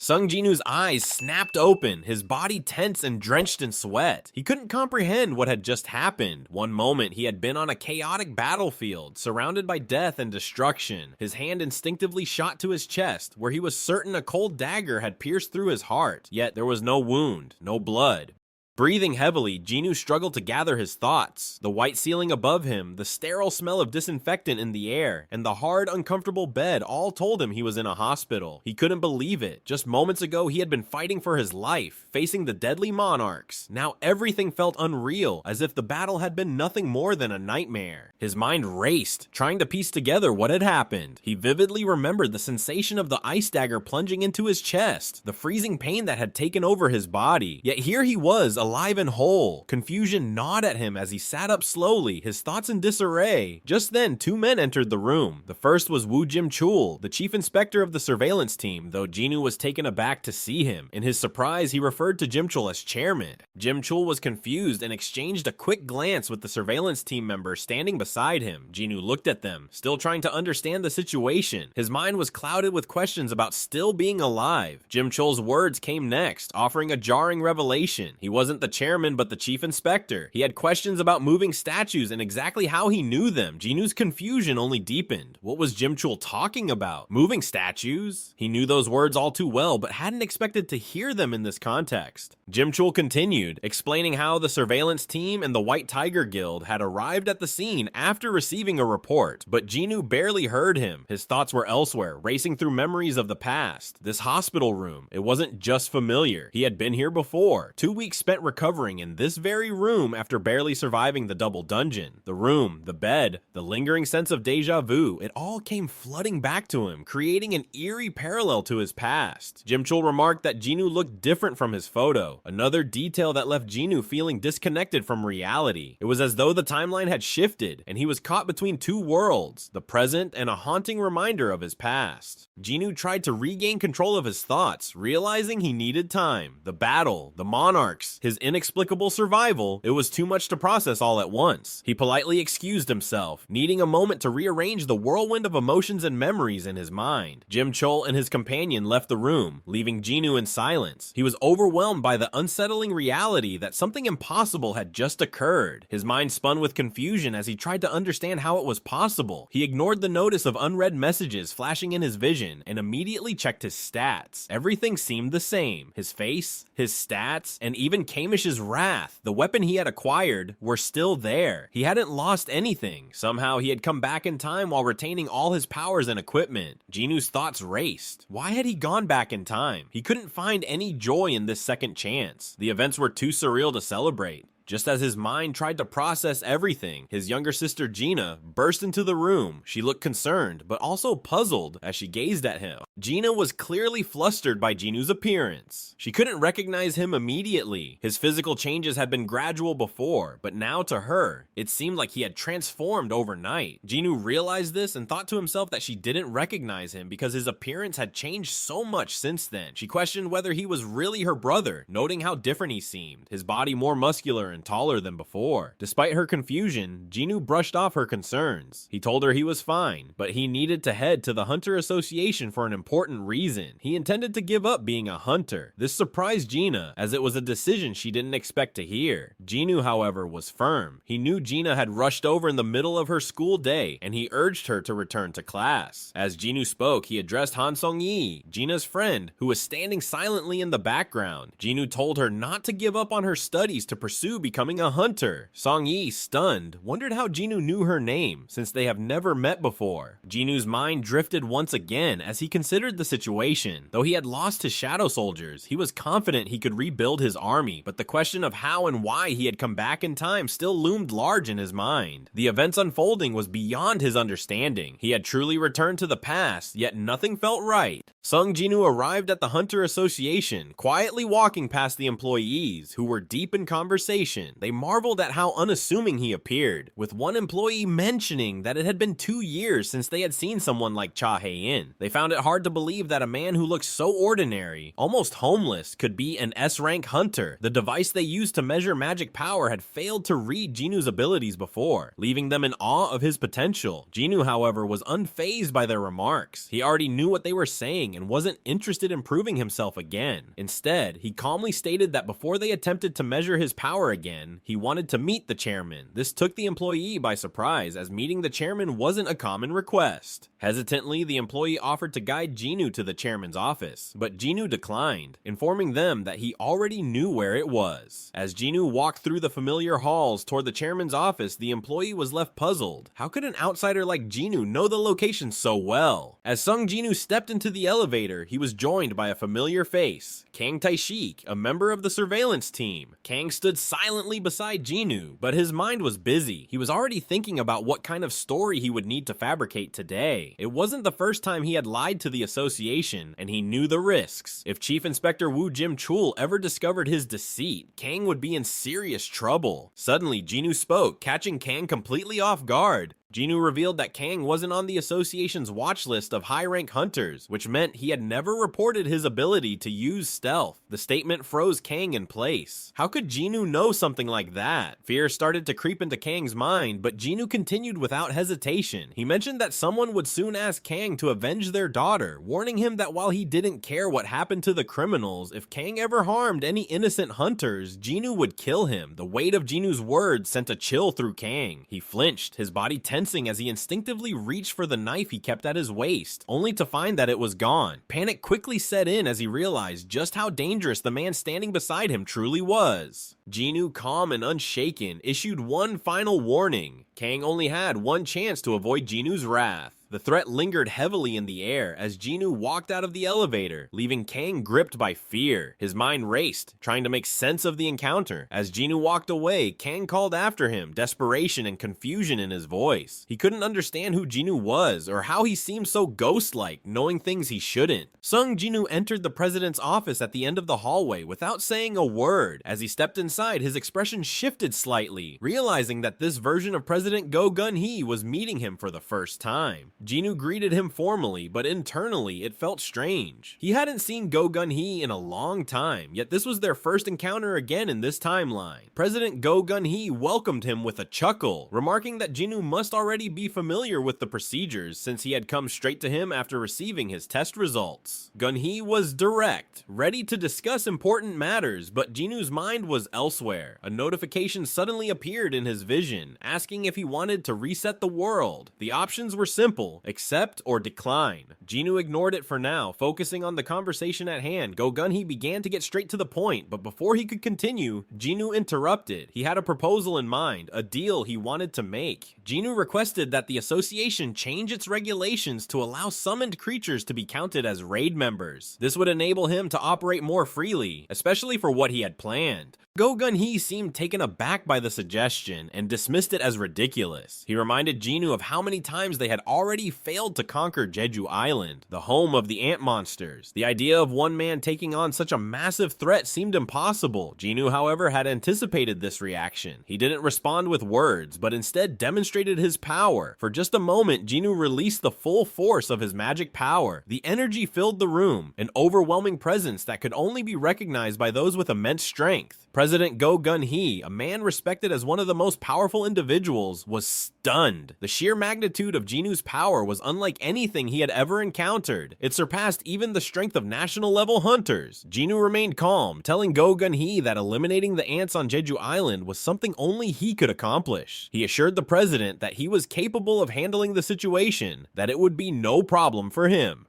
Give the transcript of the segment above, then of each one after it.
Sung Jinwoo's eyes snapped open, his body tense and drenched in sweat. He couldn't comprehend what had just happened. One moment, he had been on a chaotic battlefield, surrounded by death and destruction. His hand instinctively shot to his chest, where he was certain a cold dagger had pierced through his heart. Yet there was no wound, no blood. Breathing heavily, Jinwoo struggled to gather his thoughts. The white ceiling above him, the sterile smell of disinfectant in the air, and the hard, uncomfortable bed all told him he was in a hospital. He couldn't believe it. Just moments ago, he had been fighting for his life, facing the deadly Monarchs. Now everything felt unreal, as if the battle had been nothing more than a nightmare. His mind raced, trying to piece together what had happened. He vividly remembered the sensation of the ice dagger plunging into his chest, the freezing pain that had taken over his body. Yet here he was, alive and whole. Confusion gnawed at him as he sat up slowly, his thoughts in disarray. Just then, two men entered the room. The first was Woo Jim-chul, the chief inspector of the surveillance team, though Jinwoo was taken aback to see him. In his surprise, he referred to Jim-chul as chairman. Jim-chul was confused and exchanged a quick glance with the surveillance team member standing beside him. Jinwoo looked at them, still trying to understand the situation. His mind was clouded with questions about still being alive. Jim-chul's words came next, offering a jarring revelation. He wasn't the chairman but the chief inspector. He had questions about moving statues and exactly how he knew them. Jinwoo's confusion only deepened. What was Jim-chul talking about? Moving statues? He knew those words all too well, but hadn't expected to hear them in this context. Jim-chul continued, explaining how the surveillance team and the White Tiger Guild had arrived at the scene after receiving a report, but Jinwoo barely heard him. His thoughts were elsewhere, racing through memories of the past. This hospital room, it wasn't just familiar. He had been here before. 2 weeks spent recovering in this very room after barely surviving the double dungeon. The room, the bed, the lingering sense of deja vu, it all came flooding back to him, creating an eerie parallel to his past. Jim-chul remarked that Jinwoo looked different from his photo, another detail that left Jinwoo feeling disconnected from reality. It was as though the timeline had shifted, and he was caught between two worlds, the present and a haunting reminder of his past. Jinwoo tried to regain control of his thoughts, realizing he needed time. The battle, the Monarchs, his inexplicable survival, it was too much to process all at once. He politely excused himself, needing a moment to rearrange the whirlwind of emotions and memories in his mind. Jim-chul and his companion left the room, leaving Jinwoo in silence. He was overwhelmed by the unsettling reality that something impossible had just occurred. His mind spun with confusion as he tried to understand how it was possible. He ignored the notice of unread messages flashing in his vision and immediately checked his stats. Everything seemed the same. His face, his stats, and even Kamish's wrath, the weapon he had acquired, were still there. He hadn't lost anything. Somehow he had come back in time while retaining all his powers and equipment. Jinwoo's thoughts raced. Why had he gone back in time? He couldn't find any joy in this second chance. The events were too surreal to celebrate. Just as his mind tried to process everything, his younger sister Gina burst into the room. She looked concerned, but also puzzled as she gazed at him. Gina was clearly flustered by Jinwoo's appearance. She couldn't recognize him immediately. His physical changes had been gradual before, but now to her, it seemed like he had transformed overnight. Jinwoo realized this and thought to himself that she didn't recognize him because his appearance had changed so much since then. She questioned whether he was really her brother, noting how different he seemed, his body more muscular and taller than before. Despite her confusion, Jinwoo brushed off her concerns. He told her he was fine, but he needed to head to the Hunter Association for an important reason. He intended to give up being a hunter. This surprised Gina, as it was a decision she didn't expect to hear. Jinwoo, however, was firm. He knew Gina had rushed over in the middle of her school day, and he urged her to return to class. As Jinwoo spoke, he addressed Han Song-yi, Gina's friend, who was standing silently in the background. Jinwoo told her not to give up on her studies to pursue becoming a hunter. Song-yi, stunned, wondered how Jinwoo knew her name, since they have never met before. Jinwoo's mind drifted once again as he considered the situation. Though he had lost his shadow soldiers, he was confident he could rebuild his army, but the question of how and why he had come back in time still loomed large in his mind. The events unfolding was beyond his understanding. He had truly returned to the past, yet nothing felt right. Sung Jinwoo arrived at the Hunter Association, quietly walking past the employees, who were deep in conversation situation. They marveled at how unassuming he appeared, with one employee mentioning that it had been 2 years since they had seen someone like Cha Hae-in. They found it hard to believe that a man who looked so ordinary, almost homeless, could be an S-rank hunter. The device they used to measure magic power had failed to read Jinwoo's abilities before, leaving them in awe of his potential. Jinwoo, however, was unfazed by their remarks. He already knew what they were saying and wasn't interested in proving himself again. Instead, he calmly stated that before they attempted to measure his power again, he wanted to meet the chairman. This took the employee by surprise, as meeting the chairman wasn't a common request. Hesitantly, the employee offered to guide Jinwoo to the chairman's office, but Jinwoo declined, informing them that he already knew where it was. As Jinwoo walked through the familiar halls toward the chairman's office, the employee was left puzzled. How could an outsider like Jinwoo know the location so well? As Sung Jinwoo stepped into the elevator, he was joined by a familiar face, Kang Tae-shik, a member of the surveillance team. Kang stood silently beside Jinwoo, but his mind was busy. He was already thinking about what kind of story he would need to fabricate today. It wasn't the first time he had lied to the association, and he knew the risks. If Chief Inspector Woo Jim-chul ever discovered his deceit, Kang would be in serious trouble. Suddenly, Jinwoo spoke, catching Kang completely off guard. Jinwoo revealed that Kang wasn't on the association's watch list of high-rank hunters, which meant he had never reported his ability to use stealth. The statement froze Kang in place. How could Jinwoo know something like that? Fear started to creep into Kang's mind, but Jinwoo continued without hesitation. He mentioned that someone would soon ask Kang to avenge their daughter, warning him that while he didn't care what happened to the criminals, if Kang ever harmed any innocent hunters, Jinwoo would kill him. The weight of Jinwoo's words sent a chill through Kang. He flinched, his body tensing as he instinctively reached for the knife he kept at his waist, only to find that it was gone. Panic quickly set in as he realized just how dangerous the man standing beside him truly was. Jinwoo, calm and unshaken, issued one final warning. Kang only had one chance to avoid Jinwoo's wrath. The threat lingered heavily in the air as Jinwoo walked out of the elevator, leaving Kang gripped by fear. His mind raced, trying to make sense of the encounter. As Jinwoo walked away, Kang called after him, desperation and confusion in his voice. He couldn't understand who Jinwoo was, or how he seemed so ghost-like, knowing things he shouldn't. Sung Jinwoo entered the president's office at the end of the hallway without saying a word. As he stepped inside, his expression shifted slightly, realizing that this version of President Go Gun-hee was meeting him for the first time. Jinwoo greeted him formally, but internally it felt strange. He hadn't seen Go Gun-hee in a long time, yet this was their first encounter again in this timeline. President Go Gun-hee welcomed him with a chuckle, remarking that Jinwoo must already be familiar with the procedures since he had come straight to him after receiving his test results. Gun-hee was direct, ready to discuss important matters, but Jinwoo's mind was elsewhere. A notification suddenly appeared in his vision, asking if he wanted to reset the world. The options were simple: accept or decline. Jinwoo ignored it for now, focusing on the conversation at hand. Go Gun-hee began to get straight to the point, but before he could continue, Jinwoo interrupted. He had a proposal in mind, a deal he wanted to make. Jinwoo requested that the association change its regulations to allow summoned creatures to be counted as raid members. This would enable him to operate more freely, especially for what he had planned. Go Gun-hee seemed taken aback by the suggestion and dismissed it as ridiculous. He reminded Jinwoo of how many times they had already failed to conquer Jeju Island, the home of the ant monsters. The idea of one man taking on such a massive threat seemed impossible. Jinwoo, however, had anticipated this reaction. He didn't respond with words, but instead demonstrated his power. For just a moment, Jinwoo released the full force of his magic power. The energy filled the room, an overwhelming presence that could only be recognized by those with immense strength. President Go Gun-hee, a man respected as one of the most powerful individuals, was stunned. The sheer magnitude of Jinwoo's power was unlike anything he had ever encountered. It surpassed even the strength of national-level hunters. Jinwoo remained calm, telling Go Gun-hee that eliminating the ants on Jeju Island was something only he could accomplish. He assured the president that he was capable of handling the situation, that it would be no problem for him.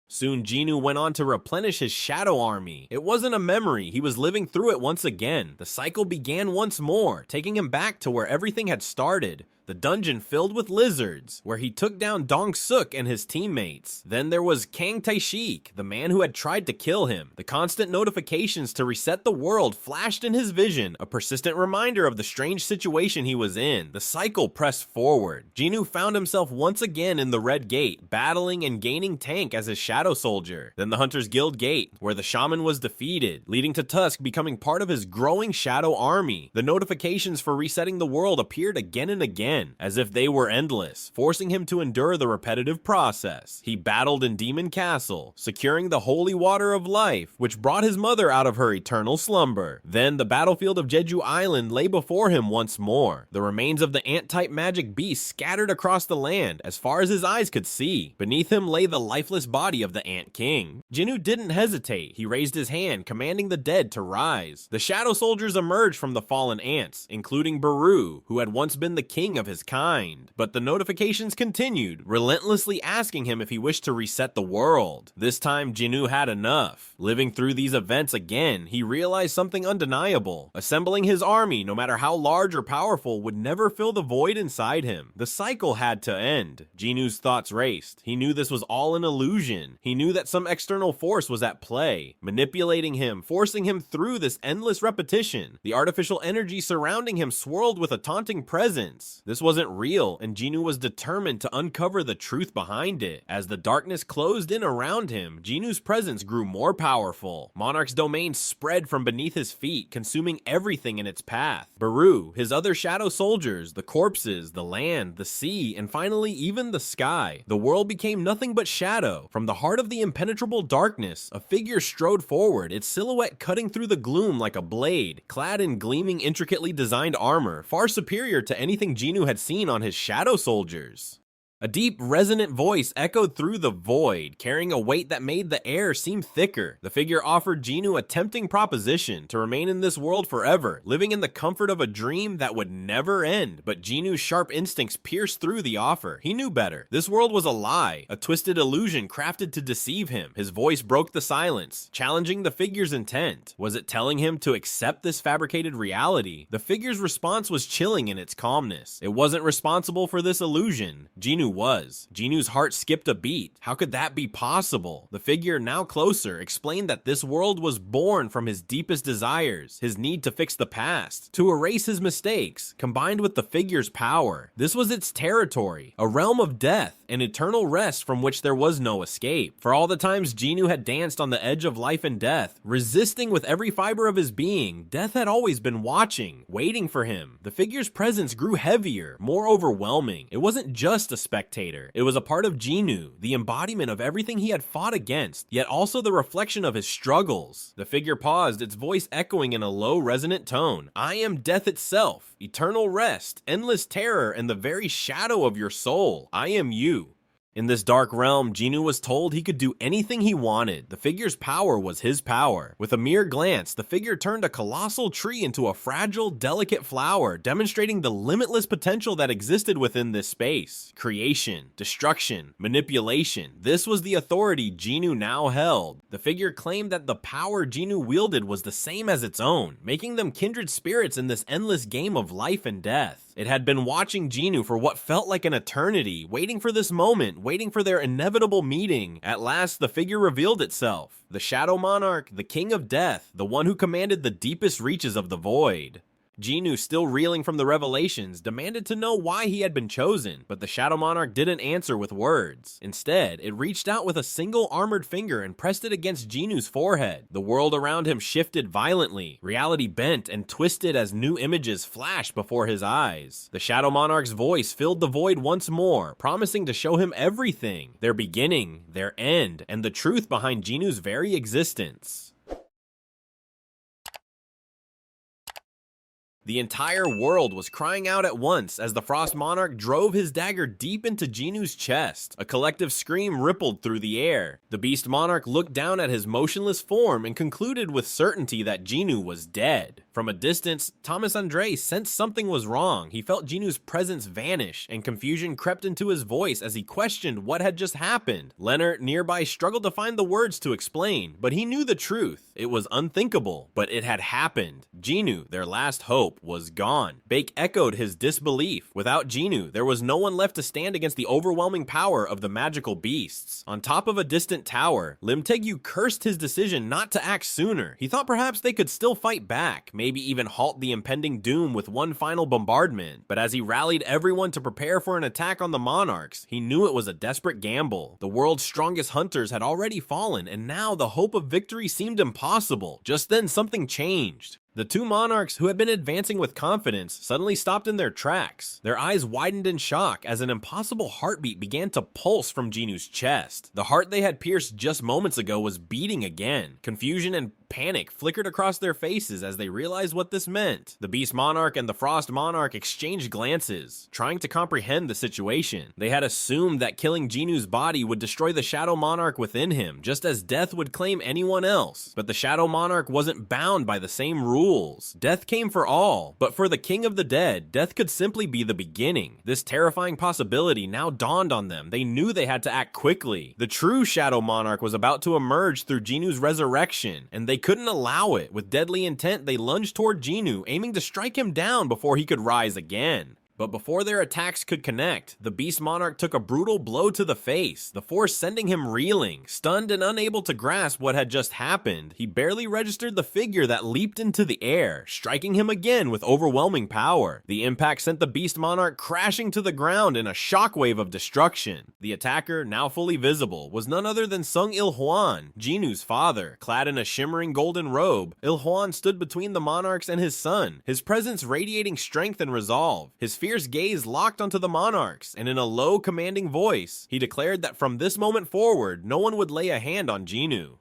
Soon Jinwoo went on to replenish his shadow army. It wasn't a memory, he was living through it once again. The cycle began once more, taking him back to where everything had started. the dungeon filled with lizards, where he took down Dong-suk and his teammates. Then there was Kang Tae-shik, the man who had tried to kill him. The constant notifications to reset the world flashed in his vision, a persistent reminder of the strange situation he was in. The cycle pressed forward. Jinwoo found himself once again in the Red Gate, battling and gaining tank as his shadow soldier. Then the Hunter's Guild Gate, where the shaman was defeated, leading to Tusk becoming part of his growing shadow army. The notifications for resetting the world appeared again and again, as if they were endless, forcing him to endure the repetitive process. He battled in Demon Castle, securing the holy water of life, which brought his mother out of her eternal slumber. Then the battlefield of Jeju Island lay before him once more, the remains of the ant-type magic beast scattered across the land as far as his eyes could see. Beneath him lay the lifeless body of the Ant King. Jinwoo didn't hesitate. He raised his hand, commanding the dead to rise. The shadow soldiers emerged from the fallen ants, including Beru, who had once been the king of his kind. But the notifications continued, relentlessly asking him if he wished to reset the world. This time, Jinwoo had enough. Living through these events again, he realized something undeniable. Assembling his army, no matter how large or powerful, would never fill the void inside him. The cycle had to end. Jinwoo's thoughts raced. He knew this was all an illusion. He knew that some external force was at play, manipulating him, forcing him through this endless repetition. The artificial energy surrounding him swirled with a taunting presence. This wasn't real, and Jinwoo was determined to uncover the truth behind it. As the darkness closed in around him, Jinwoo's presence grew more powerful. Monarch's domain spread from beneath his feet, consuming everything in its path. Beru, his other shadow soldiers, the corpses, the land, the sea, and finally even the sky. The world became nothing but shadow. From the heart of the impenetrable darkness, a figure strode forward, its silhouette cutting through the gloom like a blade, clad in gleaming, intricately designed armor, far superior to anything Jinwoo had seen on his shadow soldiers. A deep, resonant voice echoed through the void, carrying a weight that made the air seem thicker. The figure offered Jinwoo a tempting proposition to remain in this world forever, living in the comfort of a dream that would never end. But Jinwoo's sharp instincts pierced through the offer. He knew better. This world was a lie, a twisted illusion crafted to deceive him. His voice broke the silence, challenging the figure's intent. Was it telling him to accept this fabricated reality? The figure's response was chilling in its calmness. It wasn't responsible for this illusion. Jinwoo was. Jinwoo's heart skipped a beat. How could that be possible? The figure, now closer, explained that this world was born from his deepest desires, his need to fix the past, to erase his mistakes, combined with the figure's power. This was its territory, a realm of death, an eternal rest from which there was no escape. For all the times Jinwoo had danced on the edge of life and death, resisting with every fiber of his being, death had always been watching, waiting for him. The figure's presence grew heavier, more overwhelming. It wasn't just a spectator. It was a part of Jinwoo, the embodiment of everything he had fought against, yet also the reflection of his struggles. The figure paused, its voice echoing in a low, resonant tone. I am death itself, eternal rest, endless terror, and the very shadow of your soul. I am you. In this dark realm, Jinwoo was told he could do anything he wanted. The figure's power was his power. With a mere glance, the figure turned a colossal tree into a fragile, delicate flower, demonstrating the limitless potential that existed within this space. Creation, destruction, manipulation. This was the authority Jinwoo now held. The figure claimed that the power Jinwoo wielded was the same as its own, making them kindred spirits in this endless game of life and death. It had been watching Jinwoo for what felt like an eternity, waiting for this moment, waiting for their inevitable meeting. At last, the figure revealed itself. The Shadow Monarch, the King of Death, the one who commanded the deepest reaches of the void. Jinwoo, still reeling from the revelations, demanded to know why he had been chosen, but the Shadow Monarch didn't answer with words. Instead, it reached out with a single armored finger and pressed it against Jinwoo's forehead. The world around him shifted violently. Reality bent and twisted as new images flashed before his eyes. The Shadow Monarch's voice filled the void once more, promising to show him everything, their beginning, their end, and the truth behind Jinwoo's very existence. The entire world was crying out at once as the Frost Monarch drove his dagger deep into Jinwoo's chest. A collective scream rippled through the air. The Beast Monarch looked down at his motionless form and concluded with certainty that Jinwoo was dead. From a distance, Thomas Andre sensed something was wrong. He felt Jinwoo's presence vanish, and confusion crept into his voice as he questioned what had just happened. Leonard, nearby, struggled to find the words to explain, but he knew the truth. It was unthinkable, but it had happened. Jinwoo, their last hope, hope was gone. Bake echoed his disbelief. Without Jinwoo, there was no one left to stand against the overwhelming power of the magical beasts. On top of a distant tower, Lim Taegyu cursed his decision not to act sooner. He thought perhaps they could still fight back, maybe even halt the impending doom with one final bombardment. But as he rallied everyone to prepare for an attack on the Monarchs, he knew it was a desperate gamble. The world's strongest hunters had already fallen, and now the hope of victory seemed impossible. Just then, something changed. The two monarchs, who had been advancing with confidence, suddenly stopped in their tracks. Their eyes widened in shock as an impossible heartbeat began to pulse from Jinwoo's chest. The heart they had pierced just moments ago was beating again. Confusion and panic flickered across their faces as they realized what this meant. The Beast Monarch and the Frost Monarch exchanged glances, trying to comprehend the situation. They had assumed that killing Jinwoo's body would destroy the Shadow Monarch within him, just as death would claim anyone else. But the Shadow Monarch wasn't bound by the same rules. Death came for all, but for the King of the Dead, death could simply be the beginning. This terrifying possibility now dawned on them. They knew they had to act quickly. The true Shadow Monarch was about to emerge through Jinwoo's resurrection, and they couldn't allow it. With deadly intent, they lunged toward Jinwoo, aiming to strike him down before he could rise again. But before their attacks could connect, the Beast Monarch took a brutal blow to the face, the force sending him reeling. Stunned and unable to grasp what had just happened, he barely registered the figure that leaped into the air, striking him again with overwhelming power. The impact sent the Beast Monarch crashing to the ground in a shockwave of destruction. The attacker, now fully visible, was none other than Sung IlHwan, Jinwoo's father. Clad in a shimmering golden robe, IlHwan stood between the monarchs and his son, his presence radiating strength and resolve. His fierce gaze locked onto the monarchs, and in a low, commanding voice, he declared that from this moment forward, no one would lay a hand on Jinwoo.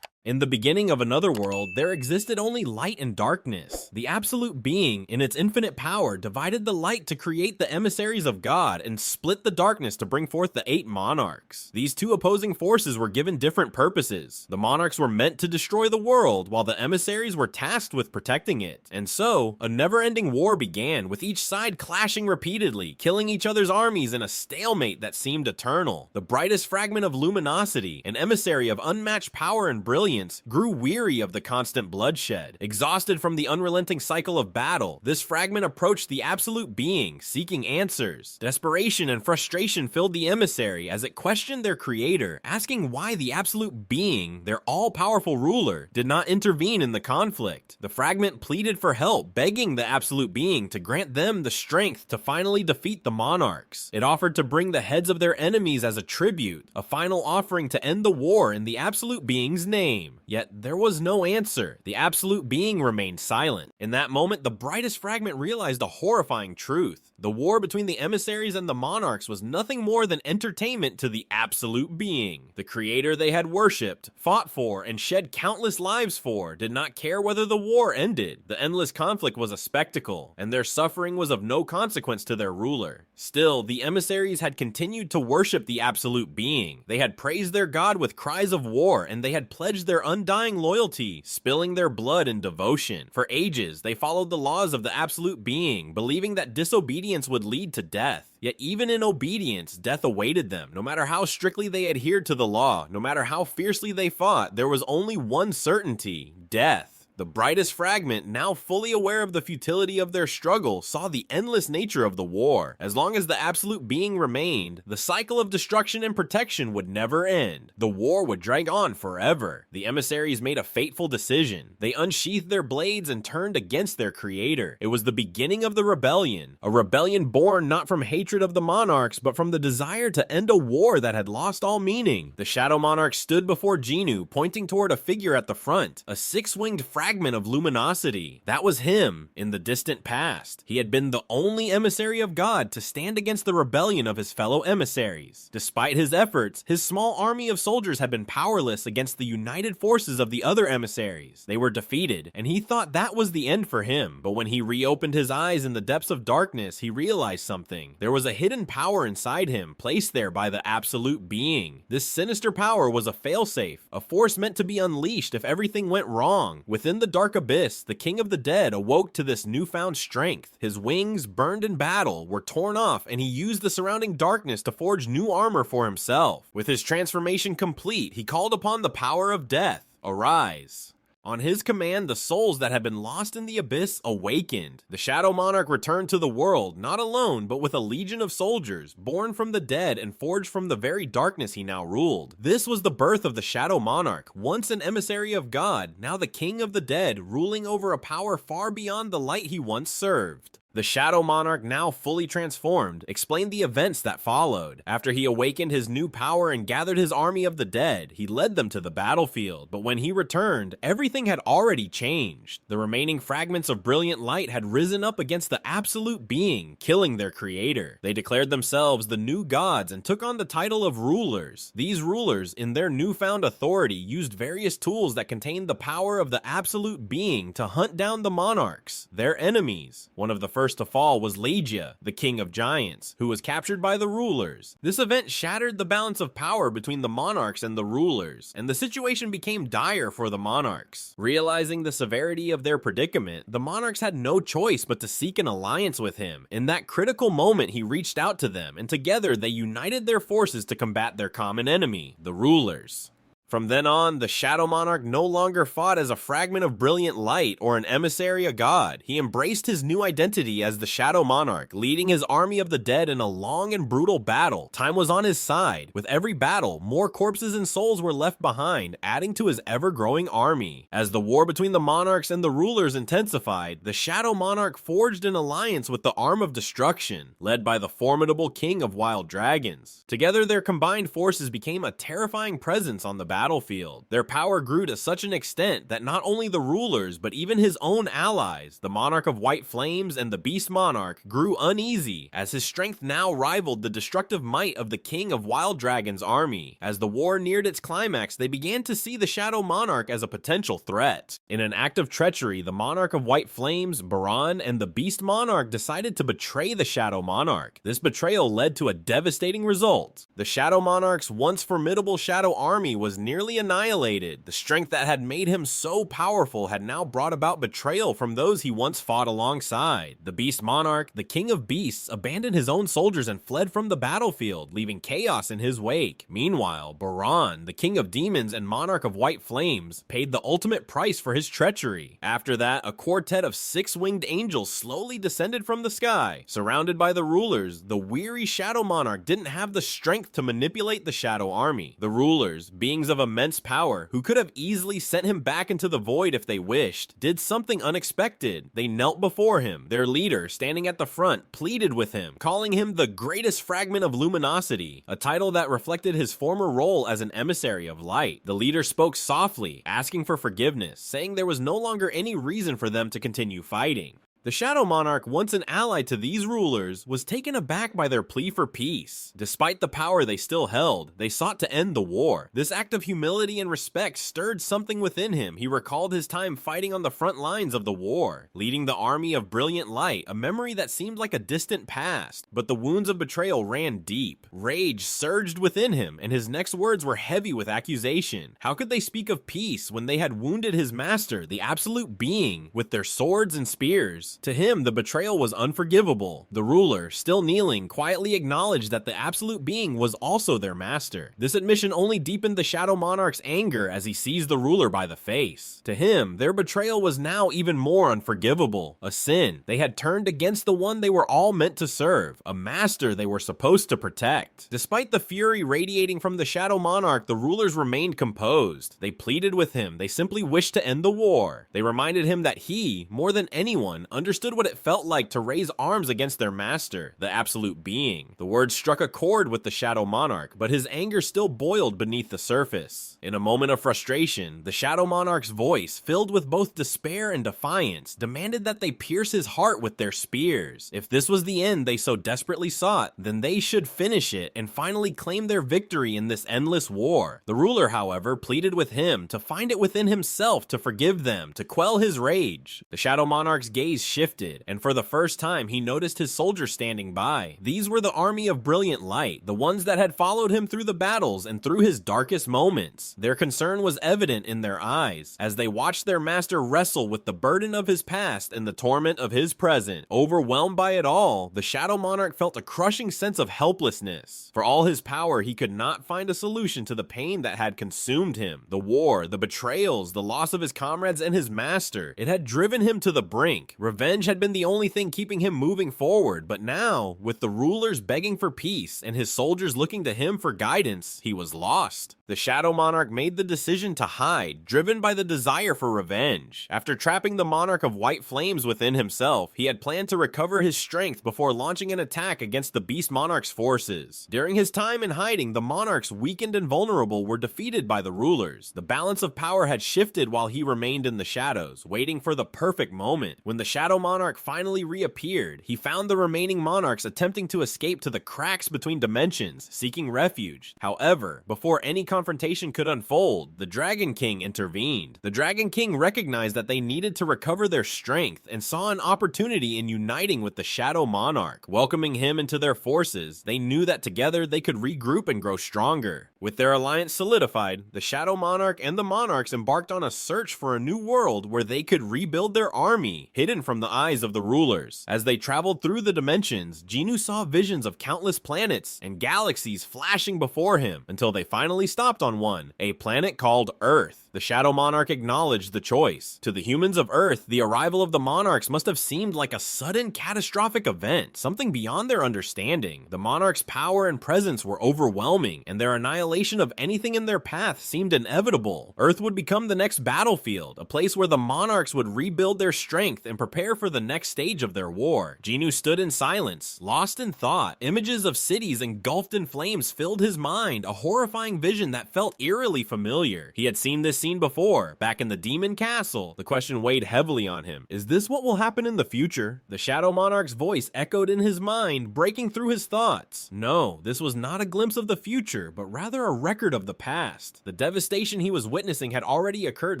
In the beginning of another world, there existed only light and darkness. The absolute being, in its infinite power, divided the light to create the emissaries of God and split the darkness to bring forth the 8 monarchs. These two opposing forces were given different purposes. The monarchs were meant to destroy the world, while the emissaries were tasked with protecting it. And so, a never-ending war began, with each side clashing repeatedly, killing each other's armies in a stalemate that seemed eternal. The brightest fragment of luminosity, an emissary of unmatched power and brilliance, grew weary of the constant bloodshed. Exhausted from the unrelenting cycle of battle, this fragment approached the absolute being, seeking answers. Desperation and frustration filled the emissary as it questioned their creator, asking why the absolute being, their all-powerful ruler, did not intervene in the conflict. The fragment pleaded for help, begging the absolute being to grant them the strength to finally defeat the monarchs. It offered to bring the heads of their enemies as a tribute, a final offering to end the war in the absolute being's name. Yet there was no answer. The absolute being remained silent. In that moment, the brightest fragment realized a horrifying truth. The war between the emissaries and the monarchs was nothing more than entertainment to the absolute being. The creator they had worshipped, fought for, and shed countless lives for did not care whether the war ended. The endless conflict was a spectacle, and their suffering was of no consequence to their ruler. Still, the emissaries had continued to worship the absolute being. They had praised their god with cries of war, and they had pledged their undying loyalty, spilling their blood in devotion. For ages, they followed the laws of the absolute being, believing that disobedience would lead to death. Yet even in obedience, death awaited them. No matter how strictly they adhered to the law, no matter how fiercely they fought, there was only one certainty: death. The brightest fragment, now fully aware of the futility of their struggle, saw the endless nature of the war. As long as the absolute being remained, the cycle of destruction and protection would never end. The war would drag on forever. The emissaries made a fateful decision. They unsheathed their blades and turned against their creator. It was the beginning of the rebellion, a rebellion born not from hatred of the monarchs, but from the desire to end a war that had lost all meaning. The Shadow Monarch stood before Jinwoo, pointing toward a figure at the front, a six-winged fragment of luminosity. That was him in the distant past. He had been the only emissary of God to stand against the rebellion of his fellow emissaries. Despite his efforts, his small army of soldiers had been powerless against the united forces of the other emissaries. They were defeated, and he thought that was the end for him. But when he reopened his eyes in the depths of darkness, he realized something. There was a hidden power inside him, placed there by the absolute being. This sinister power was a failsafe, a force meant to be unleashed if everything went wrong. Within the dark abyss, the King of the Dead awoke to this newfound strength. His wings, burned in battle, were torn off, and he used the surrounding darkness to forge new armor for himself. With his transformation complete, he called upon the power of death. Arise. On his command, the souls that had been lost in the abyss awakened. The Shadow Monarch returned to the world, not alone, but with a legion of soldiers, born from the dead and forged from the very darkness he now ruled. This was the birth of the Shadow Monarch, once an emissary of God, now the king of the dead, ruling over a power far beyond the light he once served. The Shadow Monarch, now fully transformed, explained the events that followed. After he awakened his new power and gathered his army of the dead, he led them to the battlefield, but when he returned, everything had already changed. The remaining fragments of brilliant light had risen up against the absolute being, killing their creator. They declared themselves the new gods and took on the title of rulers. These rulers, in their newfound authority, used various tools that contained the power of the absolute being to hunt down the monarchs, their enemies. One of the first to fall was Legia, the king of giants, who was captured by the rulers. This event shattered the balance of power between the monarchs and the rulers, and the situation became dire for the monarchs. Realizing the severity of their predicament, the monarchs had no choice but to seek an alliance with him. In that critical moment, he reached out to them, and together they united their forces to combat their common enemy, the rulers. From then on, the Shadow Monarch no longer fought as a fragment of brilliant light or an emissary of God. He embraced his new identity as the Shadow Monarch, leading his army of the dead in a long and brutal battle. Time was on his side. With every battle, more corpses and souls were left behind, adding to his ever-growing army. As the war between the monarchs and the rulers intensified, the Shadow Monarch forged an alliance with the Arm of Destruction, led by the formidable King of Wild Dragons. Together, their combined forces became a terrifying presence on the battlefield. Their power grew to such an extent that not only the rulers, but even his own allies, the Monarch of White Flames and the Beast Monarch, grew uneasy, as his strength now rivaled the destructive might of the King of Wild Dragon's army. As the war neared its climax, they began to see the Shadow Monarch as a potential threat. In an act of treachery, the Monarch of White Flames, Baran, and the Beast Monarch decided to betray the Shadow Monarch. This betrayal led to a devastating result. The Shadow Monarch's once formidable shadow army was nearly annihilated. The strength that had made him so powerful had now brought about betrayal from those he once fought alongside. The Beast Monarch, the King of Beasts, abandoned his own soldiers and fled from the battlefield, leaving chaos in his wake. Meanwhile, Baran, the King of Demons and Monarch of White Flames, paid the ultimate price for his treachery. After that, a quartet of six-winged angels slowly descended from the sky. Surrounded by the rulers, the weary Shadow Monarch didn't have the strength to manipulate the Shadow Army. The rulers, beings of immense power, who could have easily sent him back into the void if they wished, did something unexpected. They knelt before him. Their leader, standing at the front, pleaded with him, calling him the greatest fragment of luminosity, a title that reflected his former role as an emissary of light. The leader spoke softly, asking for forgiveness, saying there was no longer any reason for them to continue fighting. The Shadow Monarch, once an ally to these rulers, was taken aback by their plea for peace. Despite the power they still held, they sought to end the war. This act of humility and respect stirred something within him. He recalled his time fighting on the front lines of the war, leading the army of brilliant light, a memory that seemed like a distant past. But the wounds of betrayal ran deep. Rage surged within him, and his next words were heavy with accusation. How could they speak of peace when they had wounded his master, the absolute being, with their swords and spears? To him, the betrayal was unforgivable. The ruler, still kneeling, quietly acknowledged that the absolute being was also their master. This admission only deepened the Shadow Monarch's anger as he seized the ruler by the face. To him, their betrayal was now even more unforgivable. A sin. They had turned against the one they were all meant to serve, a master they were supposed to protect. Despite the fury radiating from the Shadow Monarch, the rulers remained composed. They pleaded with him. They simply wished to end the war. They reminded him that he, more than anyone, understood what it felt like to raise arms against their master, the absolute being. The words struck a chord with the Shadow Monarch, but his anger still boiled beneath the surface. In a moment of frustration, the Shadow Monarch's voice, filled with both despair and defiance, demanded that they pierce his heart with their spears. If this was the end they so desperately sought, then they should finish it and finally claim their victory in this endless war. The ruler, however, pleaded with him to find it within himself to forgive them, to quell his rage. The Shadow Monarch's gaze shifted, and for the first time he noticed his soldiers standing by. These were the army of brilliant light, the ones that had followed him through the battles and through his darkest moments. Their concern was evident in their eyes, as they watched their master wrestle with the burden of his past and the torment of his present. Overwhelmed by it all, the Shadow Monarch felt a crushing sense of helplessness. For all his power, he could not find a solution to the pain that had consumed him. The war, the betrayals, the loss of his comrades and his master. It had driven him to the brink. Revenge had been the only thing keeping him moving forward, but now, with the rulers begging for peace and his soldiers looking to him for guidance, he was lost. The Shadow Monarch made the decision to hide, driven by the desire for revenge. After trapping the Monarch of White Flames within himself, he had planned to recover his strength before launching an attack against the Beast Monarch's forces. During his time in hiding, the Monarchs, weakened and vulnerable, were defeated by the rulers. The balance of power had shifted while he remained in the shadows, waiting for the perfect moment. When the Shadow Monarch finally reappeared, he found the remaining monarchs attempting to escape to the cracks between dimensions, seeking refuge. However, before any confrontation could unfold, the Dragon King intervened. The Dragon King recognized that they needed to recover their strength and saw an opportunity in uniting with the Shadow Monarch. Welcoming him into their forces, they knew that together they could regroup and grow stronger. With their alliance solidified, the Shadow Monarch and the Monarchs embarked on a search for a new world where they could rebuild their army, hidden from the eyes of the rulers. As they traveled through the dimensions, Jinwoo saw visions of countless planets and galaxies flashing before him, until they finally stopped on one, a planet called Earth. The Shadow Monarch acknowledged the choice. To the humans of Earth, the arrival of the Monarchs must have seemed like a sudden catastrophic event, something beyond their understanding. The Monarchs' power and presence were overwhelming, and their annihilation of anything in their path seemed inevitable. Earth would become the next battlefield, a place where the Monarchs would rebuild their strength and prepare for the next stage of their war. Jinwoo stood in silence, lost in thought. Images of cities engulfed in flames filled his mind, a horrifying vision that felt eerily familiar. He had seen this scene before, back in the Demon Castle. The question weighed heavily on him. Is this what will happen in the future? The Shadow Monarch's voice echoed in his mind, breaking through his thoughts. No, this was not a glimpse of the future, but rather a record of the past. The devastation he was witnessing had already occurred